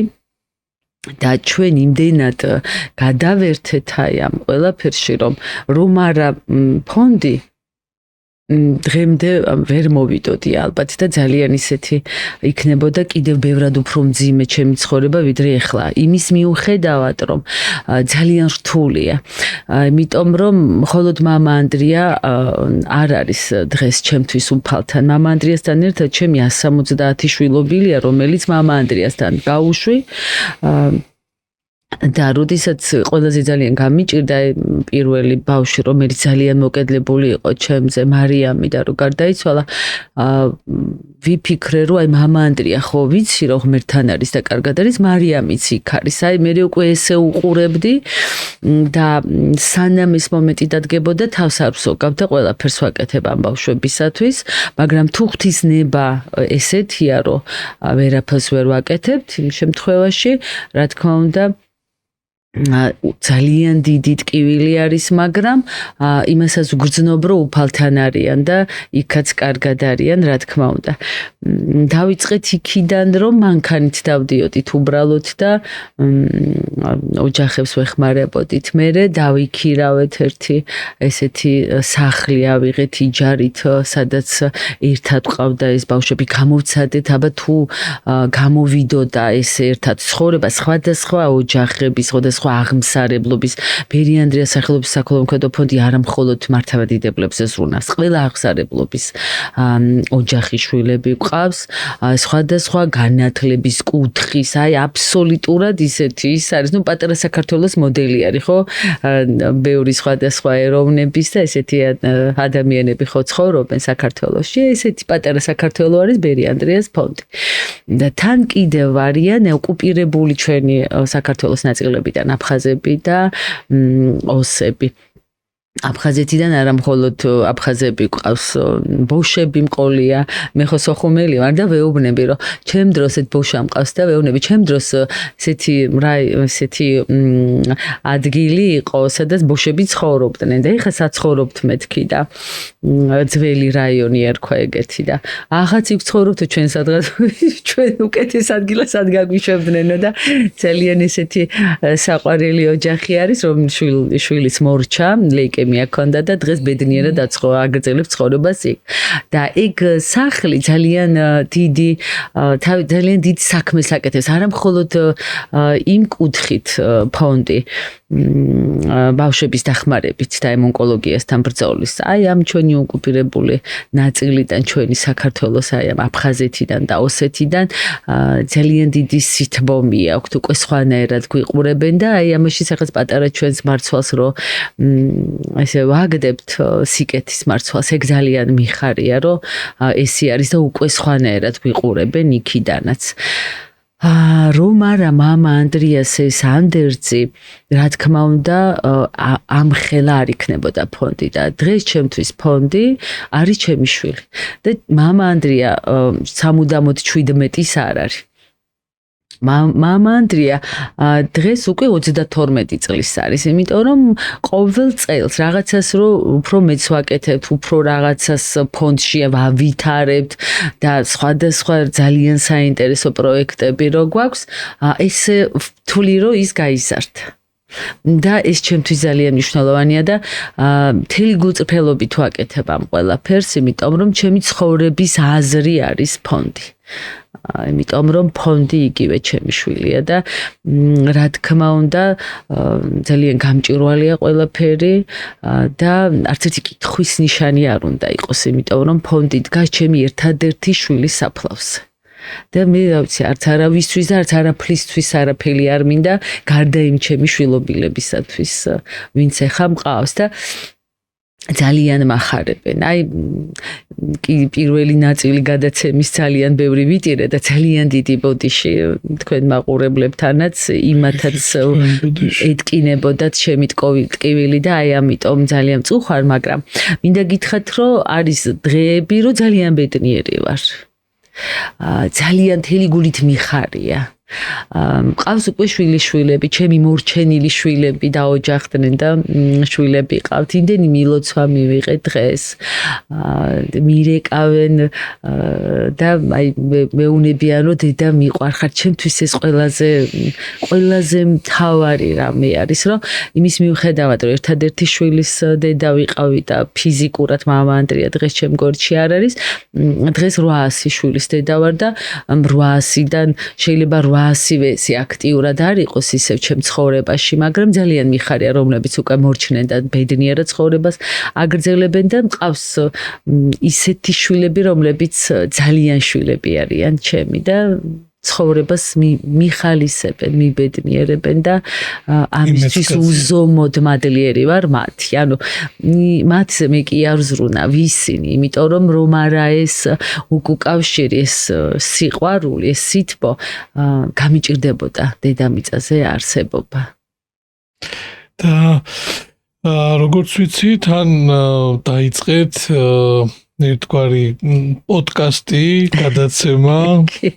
S2: და ჩვენ იმდენად გადავერთეთ აი ამ ყველაფერში რომ არა ფონდი დღემდე ვერ მოვიდოდი ალბათ და ძალიან ისეთი იქნებოდა კიდევ ბევრად უფრო მძიმე ჩემი ცხოვრება ვიდრე ახლა იმის მიუხედავად რომ ძალიან რთულია იმიტომ რომ მხოლოდ მამა ანდრია არ არის დღეს ჩემთვის უფალთან მამა ანდრიასთან ერთად ჩემი 170 შვილობილია რომელიც მამა ანდრიასთან გაუშვი და როდესაც ყველაზე ძალიან გამიჭირდა პირველი ბავშვი რომელიც ძალიან მოკედლებული იყო ჩემზე მარიამი და რო გარდაიცვალა ვიფიქრე რომ აი მამა ანდრია ხო ვიცი რომ ღმერთთან არის და კარგად არის მარიამიც იქ არის აი მე უკვე ესე უყურებდი და სანამ ეს მომენტი დადგებოდა თავს არ ვსოგავ და ყველაფერს ვაკეთებ ამ ბავშვებისათვის მაგრამ თუ ღვთისნება ესეთია რომ ვერაფერს ვერ ვაკეთებთ იმ შემთხვევაში რა თქმა უნდა ძალიან დიდი ტკივილი არის მაგრამ იმასაც ვგრძნობ რომ უფალთან არიან და იქაც კარგად არიან რა თქმა უნდა დავიწყეთ იქიდან რომ მანქანით დავდიოდით უბრალოდ და ოჯახებს ვეხმარებოდით მერე დავიქირავეთ ერთი ესეთი სახლი ავიღეთ იჯარით სადაც ერთად ყავდა ეს ბავშვები გამოვცადეთ აბა თუ გამოვიდოდა ეს ერთად ცხოვრება სხვადასხვა ოჯახების სხვადასხვა აღმსარებლობის ბერი ანდრეას სახელობის საქველმოქმედო ფონდი არა მხოლოდ მართავადიდებლებს ეზრუნავს ყველა აღმსარებლობის ოჯახის შვილები ყავს სხვადასხვა განათლების კუთხის აი აბსოლუტურად ისეთი ის არის ნუ პატარა საქართველოს მოდელი არის ხო ბევრი სხვადასხვა ეროვნების და ესეთი ადამიანები ხო ცხოვრობენ საქართველოში ესეთი პატარა საქართველო არის ბერი ანდრეას ფონდი და თან კიდევ არიან ოკუპირებული ჩვენი საქართველოს ნაწილებიდან აფხაზები და ოსები აფხაზეთიდან არა მხოლოდ აფხაზები ყავს, ბოშები მყოლია, მე ხო სოხუმელი ვარ და ვეუბნები, რომ ჩემ დროს ეს ბოშა მყავს და ვეუბნები, ჩემ დროს ესეთი ადგილი იყო, სადაც ბოშები ცხოვრობდნენ და ეხლა საცხოვრობთ მეთქი და ძველი რაიონი ერქვა ეგეთი და ახაც იქ ცხოვრობთ ჩვენ სადღაც ჩვენ უკეთეს ადგილას ადგაგვიშვებდნენო და ძალიან ესეთი საყვარელი ოჯახი არის, რომ შვილიც მორჩა, ლეიკემია ჰქონდა და დღეს ბედნიერად აგრძელებს ცხოვრებას იქ. და ეგ სახლი ძალიან დიდი საქმეს აკეთებს, არა მხოლოდ იმ კუთხით ფონდი ბავშვების დახმარებით და ონკოლოგიასთან ბრძოლის. აი ამ ჩვენი ოკუპირებული ნაწილიდან ჩვენი საქართველოს აი ამ აფხაზეთიდან და ოსეთიდან ძალიან დიდი სითბომი აქვთ, უკვე სხვანაირად გვიყურებენ და აი ამაში სახელს პატარა ჩვენს მარცვალს რომ ესე ვაგდებთ სიკეთის მარცვალს, ეგ ძალიან მიხარია რომ ესი არის და უკვე სხვანაირად გვიყურებენ იქიდანაც. რომ არა მამა ანდრიას ეს ანდერძი, რა თქმა უნდა, ამხელა არ იქნებოდა ფონდი და დღეს ჩემთვის ფონდი არის ჩემი შვილი. და მამა ანდრია სამუდამოდ 17-ის არ არის. მამა ანდრია დღეს უკვე 32 წლის არის, იმიტომ რომ ყოველ წელს რაღაცას რომ უფრო მეც ვაკეთებთ, უფრო რაღაცას ფონდში ვითარებთ და სხვადასხვა ძალიან საინტერესო პროექტები რო გვაქვს, ესე ვთვლი რომ ის გაიზარდა. და ეს ჩემთვის ძალიან მნიშვნელოვანია და მთელი გულწრფელობით ვაკეთებ ამ ყველაფერს, იმიტომ რომ ჩემი ცხოვრების აზრი არის ფონდი. იმიტომ რომ ფონდი იგივე ჩემი შვილია და რა თქმა უნდა ძალიან გამჭვირვალეა ყველაფერი და არც ერთი კითხვის ნიშანი არ უნდა იყოს, იმიტომ რომ ფონდი დგას ჩემი ერთადერთი შვილის საფლავზე. და მე რა ვიცი, არც არავისთვის და არც არაფლისთვის არაფერი არ მინდა გარდა იმ ჩემი შვილობილებისათვის, ვინც ეხა მყავს და ძალიან მახარებენ. აი პირველი ნაწილი გადაცემის ძალიან ბევრი ვიტირე და ძალიან დიდი ბოდიში თქვენ მაყურებლებთანაც იმათაც ეთკინებოდათ ჩემი ტკივილი და აი ამიტომ ძალიან მწუხარ, მაგრამ მინდა გითხრათ, რომ არის დღეები, რომ ძალიან ბედნიერი ვარ. ძალიან თელი გულით მიხარია. მყავს უკვე შვილები, ჩემი მორჩენილი შვილები დაოჯახდნენ და შვილები ყავთ. იმდენი მილოცვა მივიღე დღეს. მირეკავენ და აი მეუნებიან რომ დედა მიყვარხარ, ჩემთვის ეს ყველაზე მთავარი რამე არის, რომ იმის მიუხედავად რომ ერთადერთი შვილის დედა ვიყავი და ფიზიკურად მამა ანდრია დღეს ჩემ გვერდში არ არის, დღეს 800 შვილის დედა ვარ და 800-დან შეიძლება 800-ვე აქტიურად არ იყოს ისევ ჩემ ცხოვრებაში, მაგრამ ძალიან მიხარია, რომლებიც უკვე მორჩნენ და ბედნიერად ცხოვრებას აგრძელებენ და მყავს ისეთი შვილები, რომლებიც ძალიან შვილები არიან ჩემი და ცხოვრებას მიხალისებენ, მიბედნიერებენ და ამისთვის უზომოდ მადლიერი ვარ მათი. ანუ მათზე მე კი არ ვზრუნა ვისინი, იმიტომ რომ არა ეს უკავშირი, ეს სიყვარული, ეს სითბო გამიჭირდებოდა დედამიწაზე არსებობა.
S1: და როგორც ვიცი, თან დაიწყეთ ერთგვარი პოდკასტი, გადაცემა,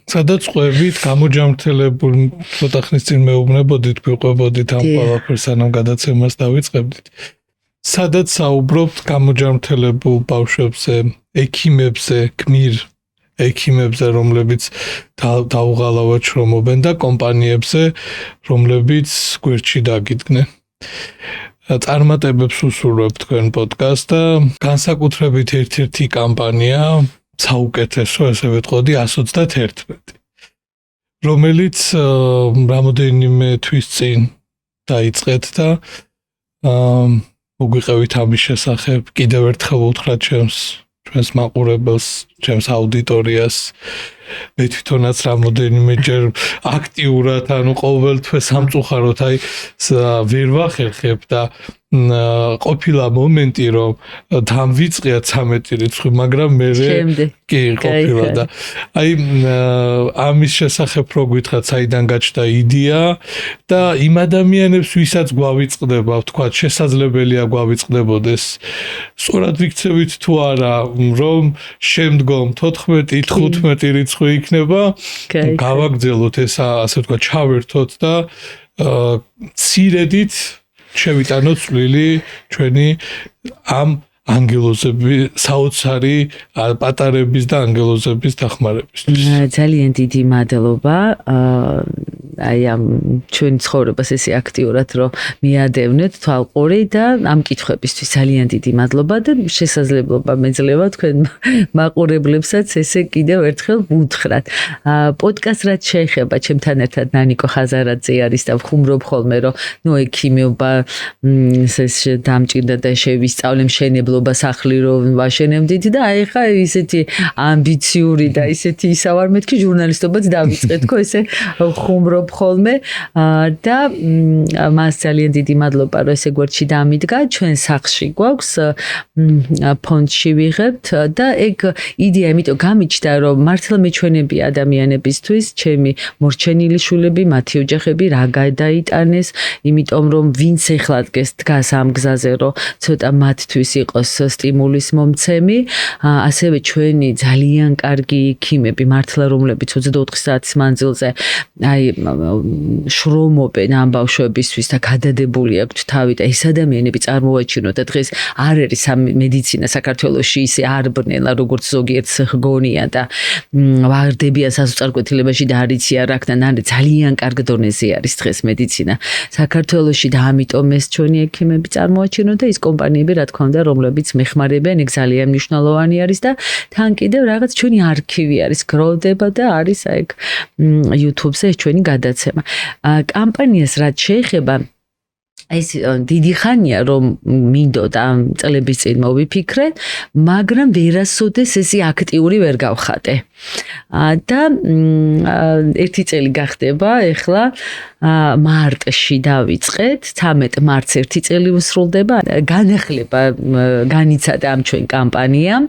S1: სადაც ყვებით გამოჯამრთელებულ ცოტა ხნის წინ მეუბნებოდით, გვიყვებოდით ამ ყველაფერს, სანამ გადაცემას დავიწყებდით. სადაც საუბრობთ გამოჯამრთელებულ ბავშვებზე, ექიმებზე, გმირ ექიმებზე, რომლებიც დაუღალავად შრომობენ და კომპანიებზე, რომლებიც გვერდში დაგიდგნენ. წარმატებებს უსურვებ თქვენ პოდკასტს და განსაკუთრებით ერთ-ერთი კამპანია საუკეთესო, ესე ვეთყოდი 121, რომელიც რამოდენიმე თვის წინ დაიწყეთ და მოგვიყევით ამის შესახებ. კიდევ ერთხელ უთხრათ ჩვენს მაყურებელს, ჩემს აუდიტორიას, მე თვითონაც რამოდენიმეჯერ აქტიურად ანუ ყოველთვე სამწუხაროდ აი ვერ ვახერხებ და ყოფილა მომენტი რომ დამვიწყია 13 რიცხვი მაგრამ მე კი ყოფილა და აი ამის შესახებ რო გითხრათ საიდან გაჩნდა იდეა და იმ ადამიანებს ვისაც გვავიწყდება ვთქვა შესაძლებელია გვავიწყდებოდეს სწორად ვიქცევით თუ არა რომ შემდგომ 14-15 რიცხვი იქნება გავაგრძელოთ ეს ასე ვთქვა ჩავერთოთ და ცირედით შევიტანოთ წვლილი ჩვენი ამ ანგელოზები საოცარი პატარების და ანგელოზების დახმარებისთვის.
S2: ძალიან დიდი მადლობა. აი ამ ჩვენ ცხოვრებას ესე აქტიურად რომ მიადევნეთ თვალყური და ამ კითხვებისთვის ძალიან დიდი მადლობა და შესაძლებლობა მეძლევა თქვენ მაყურებლებსაც ესე კიდევ ერთხელ ვუთხრათ. პოდკასტ რაც შეეხება ჩემთან ერთად ნანიკო ხაზარაძე არის და ვხუმრობ ხოლმე რომ ნუ ექიმობა ეს დამჭირდა და შევისწავლე მშენებლობა სახლი რომ ვაშენებდით და აი ხა ისეთი ამბიციური და ისეთი ისავარ მეთქი ჟურნალისტობაც დავიწყეთ თქო ესე ხუმრობ ხოლმე და მას ძალიან დიდი მადლობა რომ ესე გვერდში დამიდგა ჩვენ სახლში გვაქვს ფონდში ვიღებთ და ეგ იდეა იმიტომ გამიჩნდა რომ მართლა მეჩვენები ადამიანებისთვის ჩემი მორჩენილი შულები მათი ოჯახები რა გადაიტანეს იმიტომ რომ ვინც ეხლა დგას ამ გზაზე რომ ცოტა მათთვის იყოს სტიმულის მომცემი ასევე ჩვენი ძალიან კარგი ექიმები მართლა რომლებიც 24 საათის მანძილზე აი შრომობენ ამ ბავშვებისთვის და გადადებული აქვთ თავი და ეს ადამიანები წარმოაჩინოთ და დღეს არ არის ამ მედიცინა საქართველოში ისე არ ბრნელა როგორც ზოგიერთს გონია და ვარდებიან სასწავლკვეთილებაში და არ იციან რა ქნა ძალიან კარგ დონეზე არის დღეს მედიცინა საქართველოში და ამიტომ ეს ჩვენი ექიმები წარმოაჩინოთ და ის კომპანიები რა თქმა უნდა რომლებიც მეხმარებიან ეგ ძალიან მნიშვნელოვანი არის და თან კიდევ რაღაც ჩვენი არქივი არის გროვდება და არის აი YouTube-ზე ჩვენი გადაცემა. კამპანიას რაც შეეხება ეს დიდი ხანია რომ მინდოდა ამ წლების წინ მოვიფიქრე, მაგრამ ვერასოდეს ესე აქტიური ვერ გავხატე. და ერთი წელი გახდება ახლა მარტში დავიწყეთ 13 მარტს ერთი წელი უსრულდება განახლება განიცადა ამ ჩვენ კამპანიამ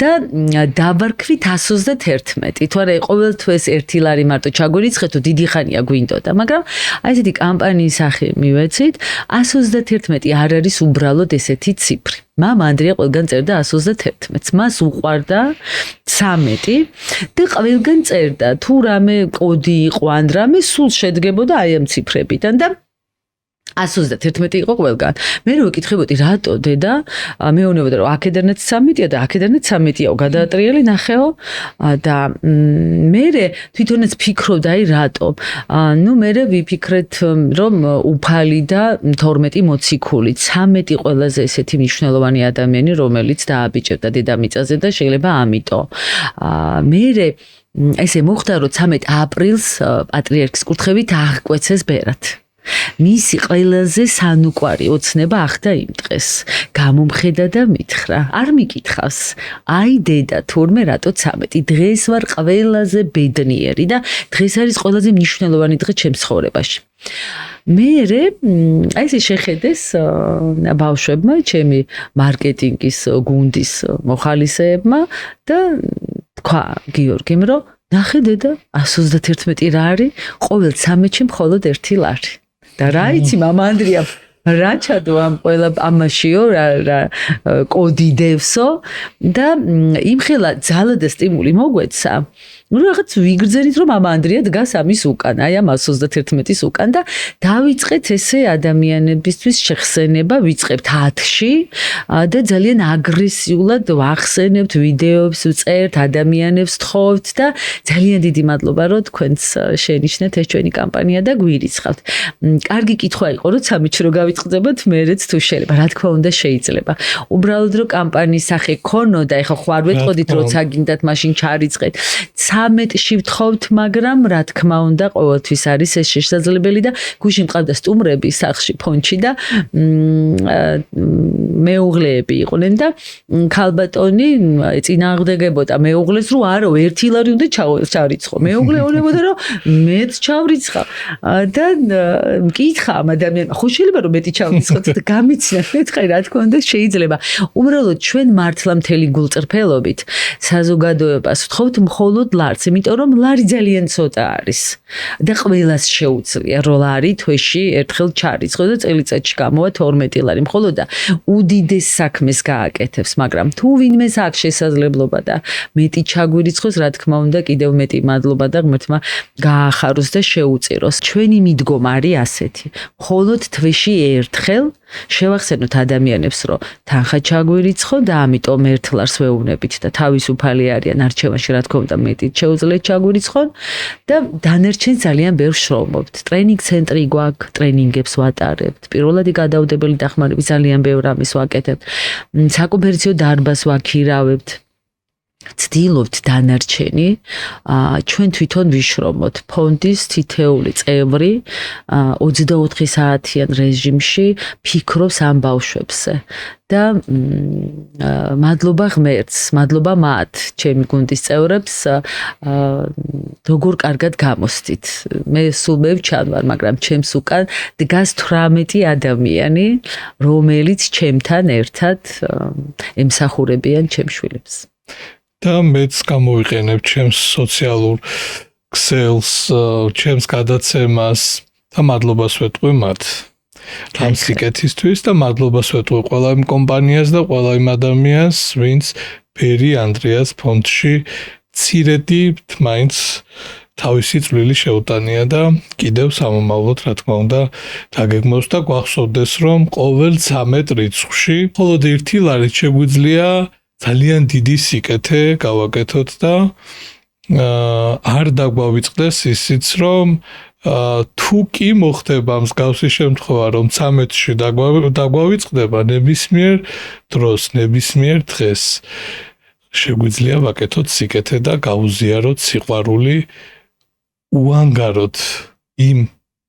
S2: და დავარქვით 131 თუ არა ყოველთვის ერთი ლარი მარტო ჩაგვირიცხეთო დიდი ხანია გვინდოდა მაგრამ აი ესეთი კამპანიის სახე მივეცით 131 არ არის უბრალოდ ესეთი ციფრი მამ ანდრია ყველგან წერდა 131-ს მას უყვარდა 13 და ყველგან წერდა თუ რამე კოდი იყო ან რამე სულ შედგებოდა აი ამ ციფრებიდან და 131 იყო ყველგან. მე რო ვიკითხებოდი რატო დედა მეუბნებოდა რომ აქედანაც 13-ია და აქედანაც 13-იაო გადაატრიალი ნახეო და მე თვითონაც ფიქრობდა აი რატო. ნუ მე ვიფიქრეთ რომ უფალი და 12 მოციქული 13 ყველაზე ესეთი მნიშვნელოვანი ადამიანი რომელიც დააბიჭებდა დედამიწაზე და შეიძლება ამიტომ. მე ესე მოხდა რომ 13 აპრილს პატრიარქის კურთხევით აღკვეცეს ბერად. მისი ყველაზე სანუკვარი ოცნება ახდა იმ დღეს. გამომხედა და მითხრა, არ მიკითხავს. აი დედა, თურმე რატო 13 დღეს ვარ ყველაზე ბედნიერი და დღეს არის ყველაზე მნიშვნელოვანი დღე ჩემს ცხოვრებაში. მე აი ესე შეხედეს ბავშვებმა, ჩემი მარკეტინგის გუნდის მოხალისეებმა და თქვა გიორგიმ რომ ნახე დედა 131 რა არის? ყოველ 13-ში მხოლოდ 1 ლარი. და რა იცი მამა ანდრია რა ჩადო ამ ყველა ამაშიო რა კოდი დევსო და იმხელა ძალა და სტიმული მოგვეცა ну რაღაც ვიგრძელით რომ მამა ანდრია დგას ამის უკან აი ამ 131-ის უკან და დავიწყეთ ესე ადამიანებისთვის შეხსენება ვიწყებთ 10-ში და ძალიან აგრესიულად ვახსენებთ ვიდეოებს ვწერთ ადამიანებს თხოვთ და ძალიან დიდი მადლობა რომ თქვენს შენიშნეთ ეს ჩვენი კამპანია და გვირიცხავთ კარგი კითხვა იყო როცა მიჩ რო გავიწყდებათ მერეც თუ შეიძლება რა თქმა უნდა შეიძლება უბრალოდ რომ კამპანიის სახე ქონოდა ეხა ხო არ ვეტყოდით როცა გინდათ მაშინ ჩარიცხეთ 13-ში ვთხოვთ, მაგრამ რა თქმა უნდა, ყოველთვის არის ეს შესაძლებელი და გუშინ მყავდა სტუმრები სახლში ფონჩი და მეუღლეები იყვნენ და ქალბატონი წინააღმდეგებოდა მეუღლეს, რომ არა, 1 ლარი უნდა ჩავრიცხო. მეუღლე ეუბნება, რომ მეც ჩავრიცხავ და მკითხა ამ ადამიანმა, ხო შეიძლება რომ მეტი ჩავრიცხოთ და გამიცნე, მეთქე რა თქმა უნდა შეიძლება. უბრალოდ ჩვენ მართლა მთელი გულწრფელობით საზოგადოებას ვთხოვთ მხოლოდ ლარს, იმიტომ რომ ლარი ძალიან ცოტა არის და ყველას შეუძლია რომ ლარი თვეში ერთხელ ჩარიცხო და წელიწადში გამოვა 12 ლარი მხოლოდ და უდიდეს საქმეს გააკეთებს, მაგრამ თუ ვინმეს აქვს შესაძლებლობა და მეტი ჩაგვირიცხოს, რა თქმა უნდა, კიდევ მეტი მადლობა და ღმერთმა გაახაროს და შეუწიროს. ჩვენი მიდგომა არის ასეთი. მხოლოდ თვეში ერთხელ შევახსენოთ ადამიანებს, რომ თანხა ჩაგვირიცხო და ამიტომ ერთ ლარს ვეუბნებით და თავისუფალი არიან არჩევანში, რა თქმა უნდა, მეტი შეუძლიათ ჩაგვირიცხონ და დანერჩენ ძალიან ბევრ შრომობთ. ტრენინგ ცენტრი გვაქვს, ტრენინგებს ვატარებთ. პირველადი გადაუდებელი დახმარების ძალიან ბევრ ამის ვაკეთებთ. საკონფერენციო დარბაზს ვაქირავებთ. ცდილობთ დანარჩენი ჩვენ თვითონ ვიშრომოთ ფონდის თითეული წევრი 24 საათიან რეჟიმში ფიქრობს ამ ბავშვებზე და მადლობა ღმერთს, მადლობა მათ, ჩემი გუნდის წევრებს, როგორ კარგად გამოსდით. მე სულ მევჩანვარ, მაგრამ ჩემს უკან დგას 18 ადამიანი, რომელიც ჩემთან ერთად ემსახურებიან ჩემ შვილებს.
S1: და მეც გამოვიყენებ ჩემს სოციალურ ქსელს, ჩემს გადაცემას და მადლობას ვეტყვი მათ. ამ სიკეთისთვის და მადლობას ვეტყვი ყველა იმ კომპანიას და ყველა იმ ადამიანს, ვინც ბერი ანდრეას ფონდში ცირედი მაინც თავისი წვლილი შეუტანია და კიდევ სამომავლოდ რა თქმა უნდა დაგეგმოს და გვახსოვდეს, რომ ყოველ 13 რიცხვში მხოლოდ 1 ლარით შეგვიძლია ძალიან დიდი სიკეთე გავაკეთოთ და არ დაგვავიწყდეს ისიც, რომ თუ კი მოხდება მსგავსი შემთხვევა, რომ 13-ში დაგვავიწყდება ნებისმიერ დროს, ნებისმიერ დღეს შეგვიძლია ვაკეთოთ სიკეთე და გავუზიაროთ სიყვარული, უანგაროთ იმ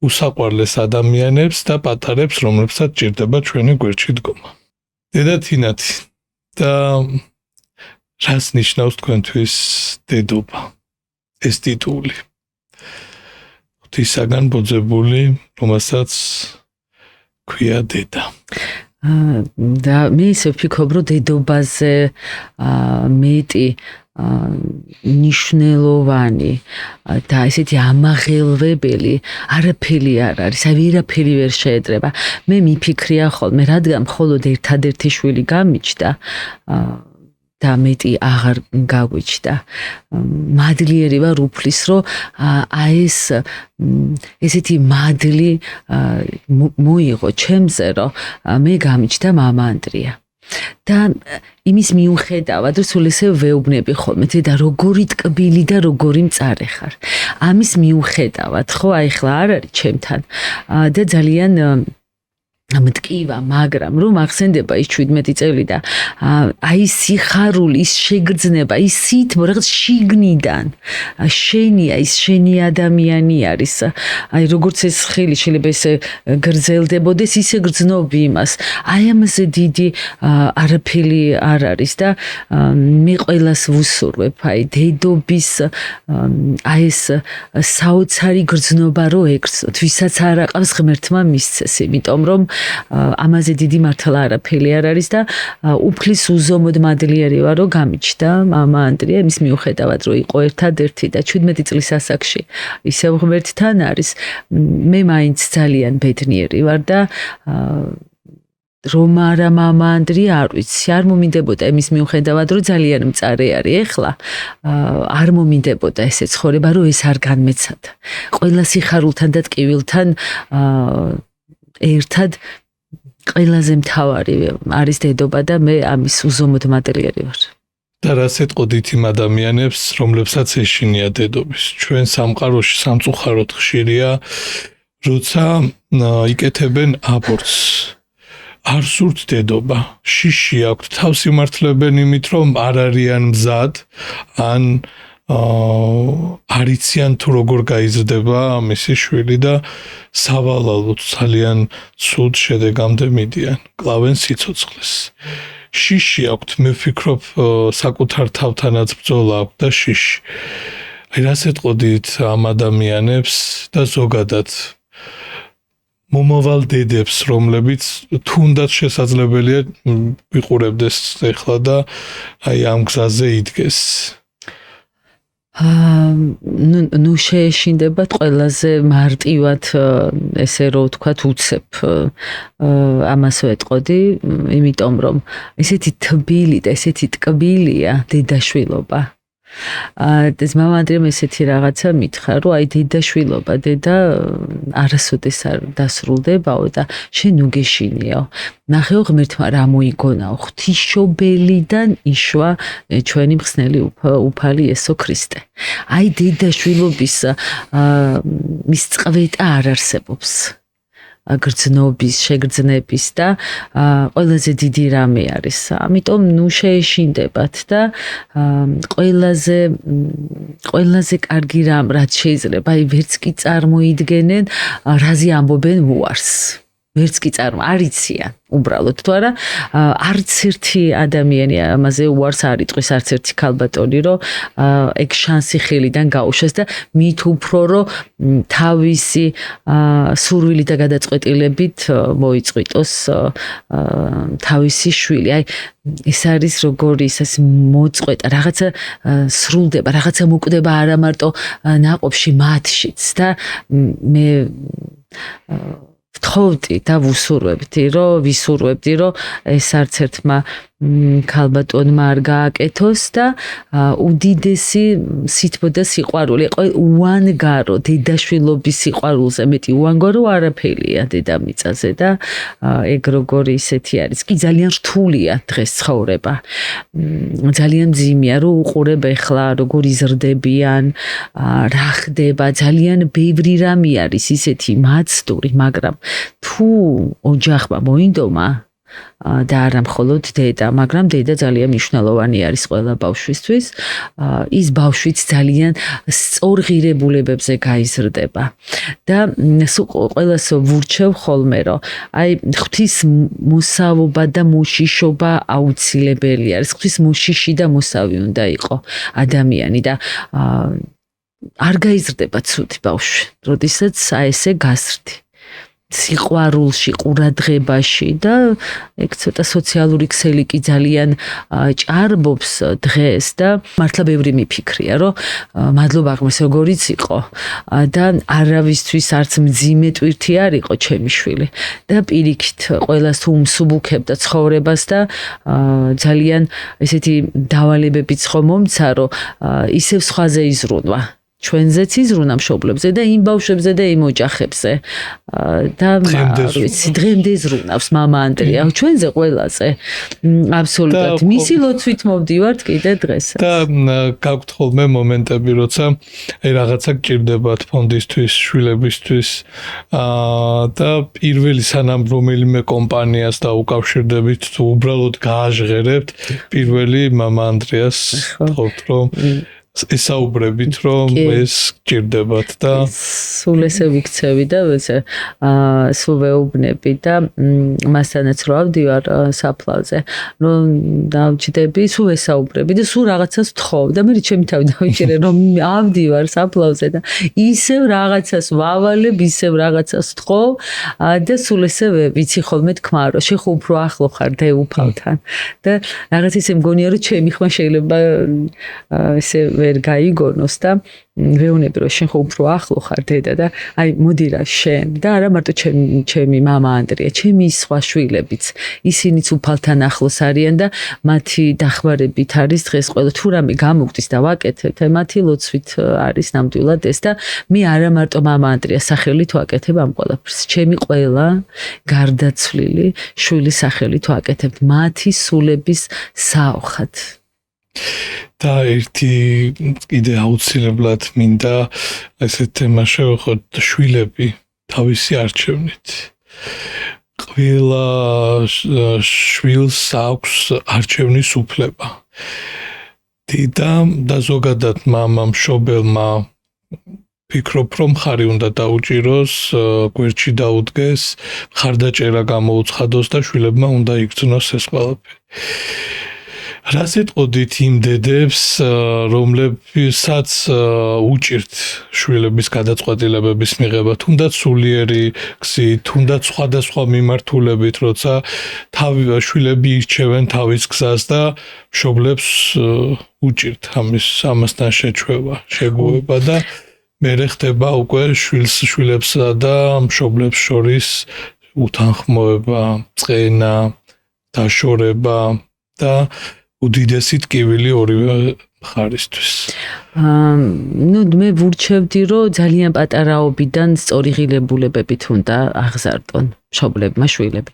S1: უსაყვარლეს ადამიანებს და პატარებს, რომლებსაც ჭირდება ჩვენი გვერდში დგომა. დედა თინათი და რას ნიშნავს თქვენთვის დედობა? ეს ტიტული. ღვთისაგან ბოძებული, რომელსაც ქვია დედა.
S2: და მე ისე ვფიქრობ, რომ დედობაზე მეტი ნიშნულოვანი და ესეთი ამაღელვებელი არაფერი არ არის, ვერაფერი ვერ შეეძრება. მე მიფიქრია ხოლმე, რადგან მხოლოდ ერთადერთი შვილი გამიჩნდა და მეტი აღარ გაგვიჩნდა. მადლიერი ვარ უფლის, რომ ესეთი მადლი მოიღო ჩემზე, რომ მე გამიჩნდა მამა ანდრია. და იმის მიუხედავად, რომ სულ ესე ვეუბნები ხოლმე, და როგორი ტკბილი და როგორი მწარე ხარ. ამის მიუხედავად, ხო, აი ხლა არ არის ჩემთან და ძალიან მტკივა, მაგრამ რომ ახსენდება ის 17 წელი და აი სიხარული, ის შეგრძნება, ის სითბო რაღაც შიგნიდან შენია, ის შენი ადამიანი არის. აი როგორც ეს ხილი შეიძლება ესე გრძელდებოდეს, ისე გრძნობი იმას. აი ამაზე დიდი არაფერი არ არის და მე ყველას ვუსურვებ, აი დედობის აი ეს საოცარი გრძნობა რო ეგრცოთ, ვისაც არ აყავს ღმერთმა მისცეს, იმიტომ რომ ამაზე დიდი მართლა არაფერი არ არის და უფლის უზომოდ მადლიერი ვარ, რომ გამიჩნდა მამა ანდრია, იმის მიუხედავად, რომ იყო ერთადერთი და 17 წლის ასაკში ისევ ღმერთთან არის, მე მაინც ძალიან ბედნიერი ვარ და რომ არა მამა ანდრია არ ვიცი, არ მომინდებოდა იმის მიუხედავად, რომ ძალიან მწარე არის ეხლა, არ მომინდებოდა ესე ცხოვრება, რომ ეს არ განმეცადა. ყველა სიხარულთან და ტკივილთან ერთად ყველაზე მთავარი არის დედობა და მე ამის უზომოდ მადლიერი ვარ.
S1: და რას ეტყოდით იმ ადამიანებს, რომლებსაც ეშინია დედობის? ჩვენ სამყაროში სამწუხაროდ ხშირია, როცა იკეთებენ აბორტს. არ სურთ დედობა, შიში აქვთ, თავს იმართლებენ იმით, რომ არ არიან მზად, ან არიციან თუ როგორ გაიზრდება მისი შვილი და სავალალოდ ძალიან ცუდ შედეგამდე მიდიან, კლავენ სიცოცხლეს. შიში აქვთ, მე ვფიქრობ, საკუთარ თავთანაც ბრძოლა აქვთ და შიში. აი რას ეტყოდით ამ ადამიანებს და ზოგადად მომავალ დედებს, რომლებიც თუნდაც შესაძლებელია ვიყურებდეს ეხლა და აი ამ გზაზე იდგეს.
S2: ნუ შეეშინდებათ ყველაზე მარტივად ესე რო ვთქვათ უცებ ამას ვეტყოდი, იმიტომ რომ ესეთი თბილი და ესეთი ტკბილია დედაშვილობა. ეს მამანდრიამ ესეთი რაღაცა მითხრა, რომ აი დედაშვილობა, დედა არასოდეს არ დასრულდებაო და შენ ნუ გეშინიაო. ნახეო ღმერთმა რა მოიგონაო, ღვთისმშობელიდან იშვა ჩვენი მხსნელი უფალი იესო ქრისტე. აი დედაშვილობის მის წყვეტა არ არსებობს. გრძნობის, შეგრძნების და ყველაზე დიდი რამე არის. ამიტომ ნუ შეეშინდებათ და ყველაზე კარგი რამ რაც შეიძლება, აი ვერც კი წარმოიდგენენ, რაზე ამბობენ უარს. ვერც კი არიციან უბრალოდ თუ არა არც ერთი ადამიანი ამაზე უარს არ იტყვის, არც ერთი ქალბატონი, რომ ეგ შანსი ხელიდან გაუშვეს და მით უფრო რომ თავისი სურვილი და გადაწყვეტილებით მოიწყვიტოს თავისი შვილი. აი ეს არის როგორი ის მოწყვეტა, რაღაცა სრულდება, რაღაცა მოკვდება არა მარტო ნაყოფში, მათშიც და მე ვთხოვდი და ვისურვებდი, რომ ეს არც ერთმა ქალბატონმა არ გააკეთოს და უდიდესი სითბო და სიყვარული, უანგარო დედაშვილობის სიყვარულზე მეტი უანგარო არაფერია დედამიწაზე და ეგ როგორი ისეთი არის. კი ძალიან რთულია დღეს ცხოვრება. ძალიან მძიმეა, რომ უყურებ ეხლა როგორ იზრდებიან, რა ხდება, ძალიან ბევრი რამე არის ისეთი მაცდური, მაგრამ თუ ოჯახმა მოინდომა და არა მხოლოდ დედა, მაგრამ დედა ძალიან მნიშვნელოვანი არის ყველა ბავშვისთვის. ის ბავშვიც ძალიან სწორ ღირებულებებზე გაიზრდება და ყველას ვურჩევ ხოლმე, რომ აი ღვთის მოსავობა და მოშიშობა აუცილებელი არის. ღვთის მოშიში და მოსავი უნდა იყო ადამიანი და არ გაიზრდება ცუდი ბავშვი, როდესაც ესე გაზრდი. სიყვარულში, ყურადღებაში და ეგ ცოტა სოციალური ქსელი კი ძალიან ჭარბობს დღეს და მართლა ბევრი მიფიქრია, რომ მადლობა ღმერთს როგორიც იყო და არავისთვის არც მძიმე ტვირთი არ იყო ჩემი შვილი და პირიქით ყველას თუ მსუბუქებდა ცხოვრებას და ძალიან ესეთი დავალებებიც ხომ მომცა, რომ ისევ სხვაზე იზრუნვა. ჩვენზეც იზრუნა მშობლებზე და იმ ბავშვებზე და იმ ოჯახებზე და დღემდე იზრუნავს მამა ანდრია ჩვენზე ყველაზე აბსოლუტურად მისი ლოცვით მოვდივართ კიდე დღესაც
S1: და გაგვთ ხოლმე მომენტები, როცა აი რაღაცა გჭირდებათ ფონდისთვის, შვილებისთვის და პირველი სანამ რომელიმე კომპანიას დაუკავშირდებით თუ უბრალოდ გააჟღერებთ პირველი მამა ანდრიას თხოვთ რომ ესაუბრებით, რომ ეს გჭირდებათ და
S2: სულ ესე ვიქცევი და სულ ვეუბნები და მასთანაც რო ავდივარ საფლავზე, რომ დავჭდები, სულ ესაუბრები და სულ რაღაცას ვთხოვ და მე ჩემი თავი დავიჭერე, რომ ავდივარ საფლავზე და ისევ რაღაცას ვავალებ, ისევ რაღაცას ვთხოვ და სულ ესე ვიცი ხოლმე თქმა, რომ შენ ხო უფრო ახლო ხარ დეუფალთან და რაღაც ისე მგონია, რომ ჩემი ხმა შეიძლება ესე ვერ გაიგონოს და ვეუბნები, რომ შენ ხო უფრო ახლო ხარ დედა და აი მოდი რა შენ და არა მარტო ჩემი მამა ანდრია, ჩემი სხვა შვილებიც ისინიც უფალთან ახლოს არიან და მათი დახმარებით არის დღეს ყველა თუ რამე გამოგდის და ვაკეთებ, მათი ლოცვით არის ნამდვილად ეს და მე არა მარტო მამა ანდრიას სახელით ვაკეთებ ამ ყველაფერს, ჩემი ყველა გარდაცვლილი შვილის სახელით ვაკეთებ მათი სულების საოხად.
S1: და ერთი კიდე აუცილებლად მინდა ესეთ თემა შევეხოთ, შვილები თავისი არჩევნით. ყველა შვილს აქვს არჩევნის უფლება. და ზოგადად მამამ-მშობელმა ფიქრობ, რომ ხარი უნდა დაუჭიროს, გვერდში დაუდგეს, მხარდაჭერა გამოუცხადოს და შვილებმა უნდა იგრძნოს ეს ყველაფერი. რას ეტყოდით იმ დედებს, რომლებსაც უჭირთ შვილების გადაწყვეტილებების მიღება, თუნდაც სულიერი გზით, თუნდაც სხვადასხვა მიმართულებით, როცა შვილები ირჩევენ თავის გზას და მშობლებს უჭირთ ამასთან შეჩვევა, შეგუება და მერე ხდება უკვე შვილებსა და მშობლებს შორის უთანხმოება, წყენა, დაშორება და უდიდესი ტკივილი ორივე მხარისთვის.
S2: მე ვურჩევდი, რომ ძალიან პატარაობიდან სწორი ღირებულებებით უნდა აღზარდონ მშობლებმა შვილები.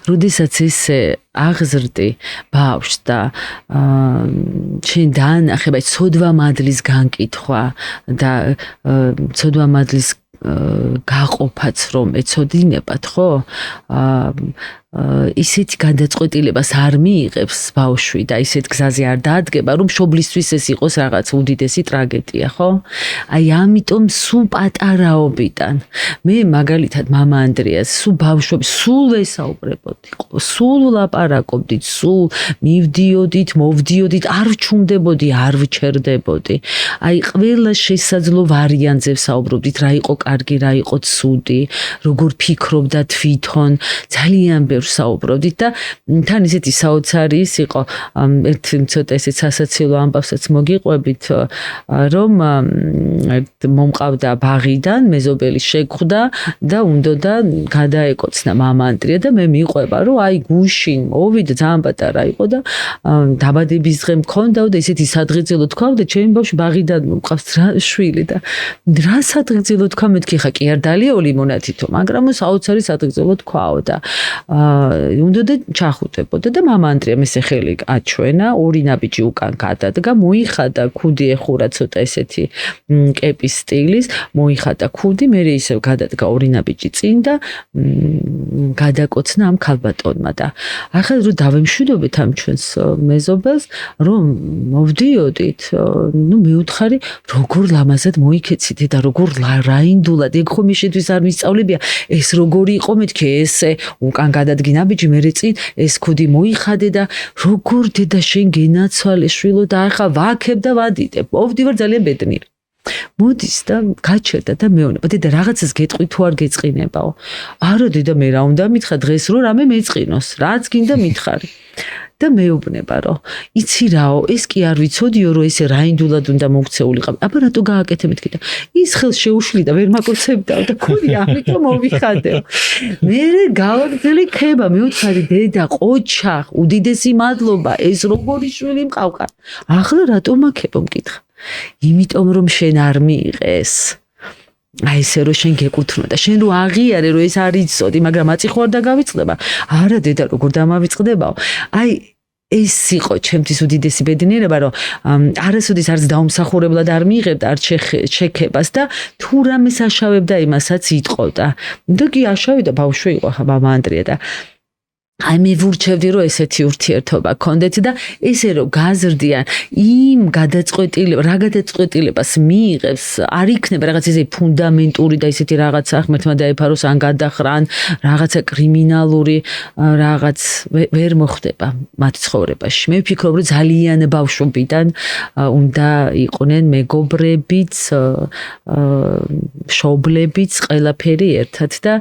S2: როდესაც ესე აღზრდი ბავშვს და შენ დაანახება ცოდვა მადლის განკითხვა და ცოდვა მადლის გაყოფაც რომ ეცოდინებათ, ხო? ისეთი გადაწყვეტილებას არ მიიღებს ბავშვი და ისეთ გზაზე არ დაადგება, რომ მშობლისთვის ეს იყოს რაღაც უდიდესი ტრაგედია, ხო? აი ამიტომ სულ პატარაობიდან მე მაგალითად მამა ანდრიას სულ ბავშვები სულ ვესაუბრებოდი, სულ ლაპარაკობდით, სულ მივდიოდით, მოვდიოდით, არ ვჩუმდებოდი, არ ვჩერდებოდი. აი ყველა შესაძლო ვარიანტზე ვსაუბრობდით, რა იყო კარგი, რა იყო ცუდი, როგორ ფიქრობდა თვითონ, ძალიან საუბრობდით და თან ისეთი საოცარი ის იყო ერთი ცოტა ესეც სასაცილო ამბავსაც მოგიყვებით რომ მომყავდა ბაღიდან მეზობელი შეგვდა და უნდოდა გადაეკოცნა მამა ანდრია და მე მიყვება რომ აი გუშინ მოვიდა ძალიან პატარა იყო და დაბადების დღე მქონდა და ისეთი სადღეძილო თქვავდა ჩემი ბავშვი ბაღიდან მომყავს შვილი და რა სადღეძილო თქვა მეთქი ხა კი არ დალიო ლიმონათითო მაგრამ საოცარი სადღეძილო თქვაო და უნდა ჩახუტებოდა და მამა ანდრიამ ესე ხელი აჩვენა ორი ნაბიჯი უკან გადადგა მოიხადა ქუდი ეხურა ცოტა ესეთი კეპის სტილის მოიხადა ქუდი მე ისევ გადადგა ორი ნაბიჯი წინ და გადაკოცნა ამ ქალბატონმა და ახლა რომ დავემშვიდობეთ ამ ჩვენს მეზობელს რომ მოვდიოდით ნუ მეუთხარი როგორ ლამაზად მოიქეცით და როგორ რაინდულად ეგ ხომ შეთვის არ მისწავლებია ეს როგორი იყო მეთქე ესე უკან გადადგა ნაბიჯი მე წინ ეს ქუდი მოიხადე და როგორ დედა შენ გენაცვალე შვილო და ახლა ვაქებ და ვადიდებ მოვდივარ ძალიან ბედნიერი მოდის და გაჩერდა და მეუბნება დედა რაღაცას გეტყვი თუ არ გეწყინებაო არა დედა მე რა უნდა მითხრა დღეს რომ რამე მეწყინოს რაც გინდა მითხარი და მეუბნება რომ იცი რაო ეს კი არ ვიცოდიო რომ ესე რაინდულად უნდა მოქცეულიყავ აბა რატო გააკეთე მეთქი და ის ხელს შეუშლი და ვერ მაკოცებდაო და ქუდი ამიტომ მოვიხადეო მე გავაგზელი ხება მეუთხარი დედა ყოჩა უდიდესი მადლობა ეს როგორი შვილი მყავყარ ახლა რატო მაქებო მკითხა იმიტომ რომ შენ არ მიიღეს აი ესე რომ შენ გეკუთვნო და შენ რო აღიარე რომ ეს არ იცოდი მაგრამ აწიხვარ და გავიწყდება არა დედა როგორ დამავიწყდებაო აი ეს იყო ჩემთვის უდიდესი ბედნიერება რომ არასოდეს არც დაუმსახურებლად არ მიიღებდა არ შექებას და თუ რამე საშავებდა იმასაც იტყოდა და კი აშავიდა ბავშვი იყო ხა მამა ანდრია და აი მე ვურჩევდი რომ ესეთი ურთიერთობა გქონდეთ და ესე რომ გაზრდიან იმ რა გადაწყვეტილებას მიიღებს არ იქნება რაღაც ესე ფუნდამენტური და ესეთი რაღაცა ღმერთმა დაეფაროს ან გადახრან რაღაცა კრიმინალური რაღაც ვერ მოხდება მათ ცხოვრებაში მე ვფიქრობ რომ ძალიან ბავშვობიდან უნდა იყვნენ მეგობრებიც მშობლებიც ყველაფერი ერთად და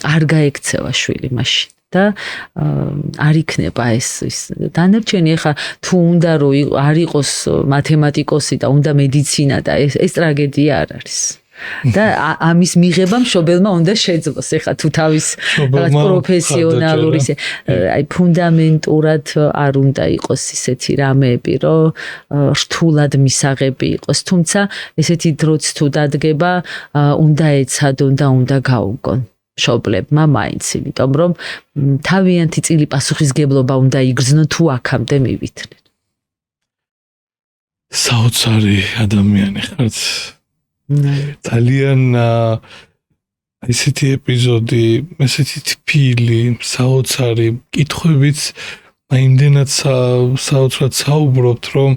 S2: არ გაექცევა შვილი მაშინ და არ იქნება ეს დანარჩენი ახლა თუ უნდა რომ არ იყოს მათემატიკოსი და უნდა მედიცინა და ეს ტრაგედია არ არის და ამის მიღება მშობელმა უნდა შეძლოს ახლა თუ თავის პროფესიონალური აი ფუნდამენტურად არ უნდა იყოს ისეთი რამეები რომ რთულად მისაღები იყოს თუმცა ესეთი დროც თუ დადგება უნდა ეცადონ და უნდა გაუგონ მშობლებმა მაინც იმიტომ რომ თავიანთი წილი პასუხისგებლობა უნდა იგრძნო თუ აქამდე მივიდნენ
S1: საოცარი ადამიანი ხართ ძალიან ესეთი ეპიზოდი ესეთი თბილი საოცარი კითხვებიც იმდენად საოცრად საუბრობთ, რომ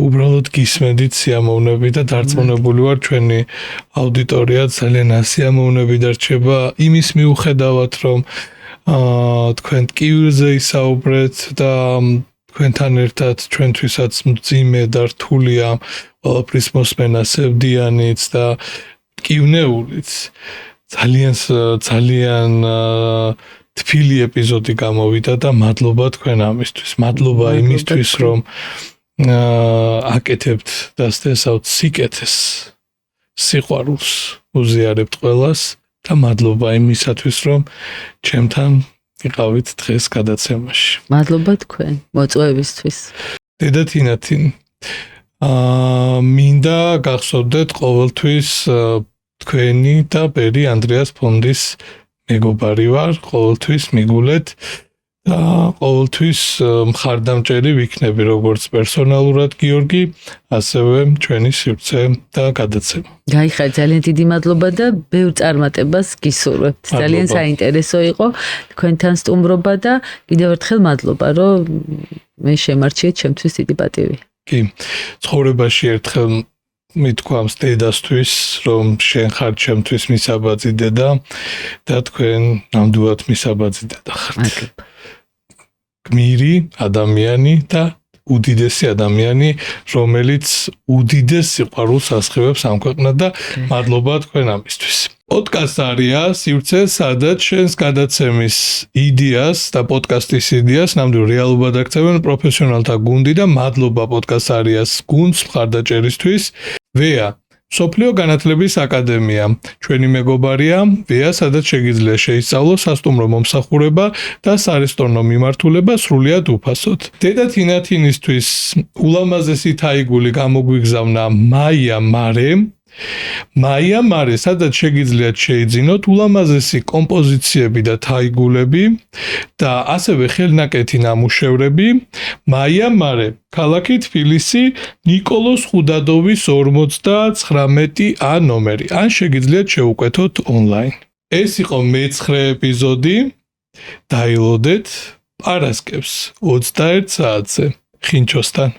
S1: უბრალოდ გისმენდით სიამოვნები და დარწმუნებული ვარ ჩვენი აუდიტორია ძალიან ასიამოვნები დარჩება იმის მიუხედავად, რომ თქვენ ტკივილზე ისაუბრეთ და თქვენთან ერთად ჩვენთვისაც მძიმე და რთულია ყველაფრის მოსმენა სევდიანიც და ტკივნეულიც ძალიან თბილი ეპიზოდი გამოვიდა და მადლობა თქვენ ამისთვის. მადლობა იმისთვის, რომ აკეთებთ და სტესავთ სიკეთეს, სიყვარულს უზიარებთ ყველას და მადლობა იმისათვის, რომ ჩემთან იყავით დღეს გადაცემაში.
S2: მადლობა თქვენ მოწვევისთვის.
S1: დედა თინათინ, მინდა გახსოვდეთ ყოველთვის თქვენი და ბერი ანდრეას ფონდის მეგობარი ვარ, ყოველთვის მიგულეთ და ყოველთვის მხარდამჭერი ვიქნები როგორც პერსონალურად გიორგი, ასევე ჩვენი სივრცე და გადაცემა.
S2: გაიხარ, ძალიან დიდი მადლობა და ბევრ წარმატებას გისურვებთ. ძალიან საინტერესო იყო თქვენთან სტუმრობა და კიდევ ერთხელ მადლობა, რომ მე შემარჩიეთ, ჩემთვის დიდი პატივი.
S1: კი, ცხოვრებაში ერთხელ მithქვამს დედასთვის, რომ შენ ხარ ჩემთვის მისაბაძი დედა და თქვენ ნამდვილად მისაბაძი დედა ხართ.
S2: მადლობა.
S1: გმირი ადამიანი და უდიდესი ადამიანი, რომელიც უდიდეს სიყვარულს ასხივებს ამ ქვეყნად და მადლობა თქვენ ამისთვის. პოდკასტ არია სივრცე, სადაც შენს გადაცემის იდეას და პოდკასტის იდეას ნამდვილ რეალობად აქცევენ პროფესიონალთა გუნდი და მადლობა პოდკასტ არიას გუნდს მხარდაჭერისთვის. ვეა სოფლიო განათლების აკადემია ჩვენი მეგობარია, ვეა სადაც შეგიძლია შეისწავლოს სასტუმრო მომსახურება და სარესტორნო მიმართულება სრულიად უფასოდ. დედა თინათინისთვის ულამაზესი თაიგული გამოგვიგზავნა მაია მარე, სადაც შეგიძლიათ შეიძინოთ ულამაზესი კომპოზიციები და თაიგულები და ასევე ხელნაკეთი ნამუშევრები. მაია მარე, ქალაქი თბილისი, ნიკოლოზ ხუდადოვის 59A ნომერი. ან შეგიძლიათ შეუკვეთოთ ონლაინ. ეს იყო მე-9 ეპიზოდი. დაილოდეთ პარასკევს 21 საათზე ხინჩოსთან.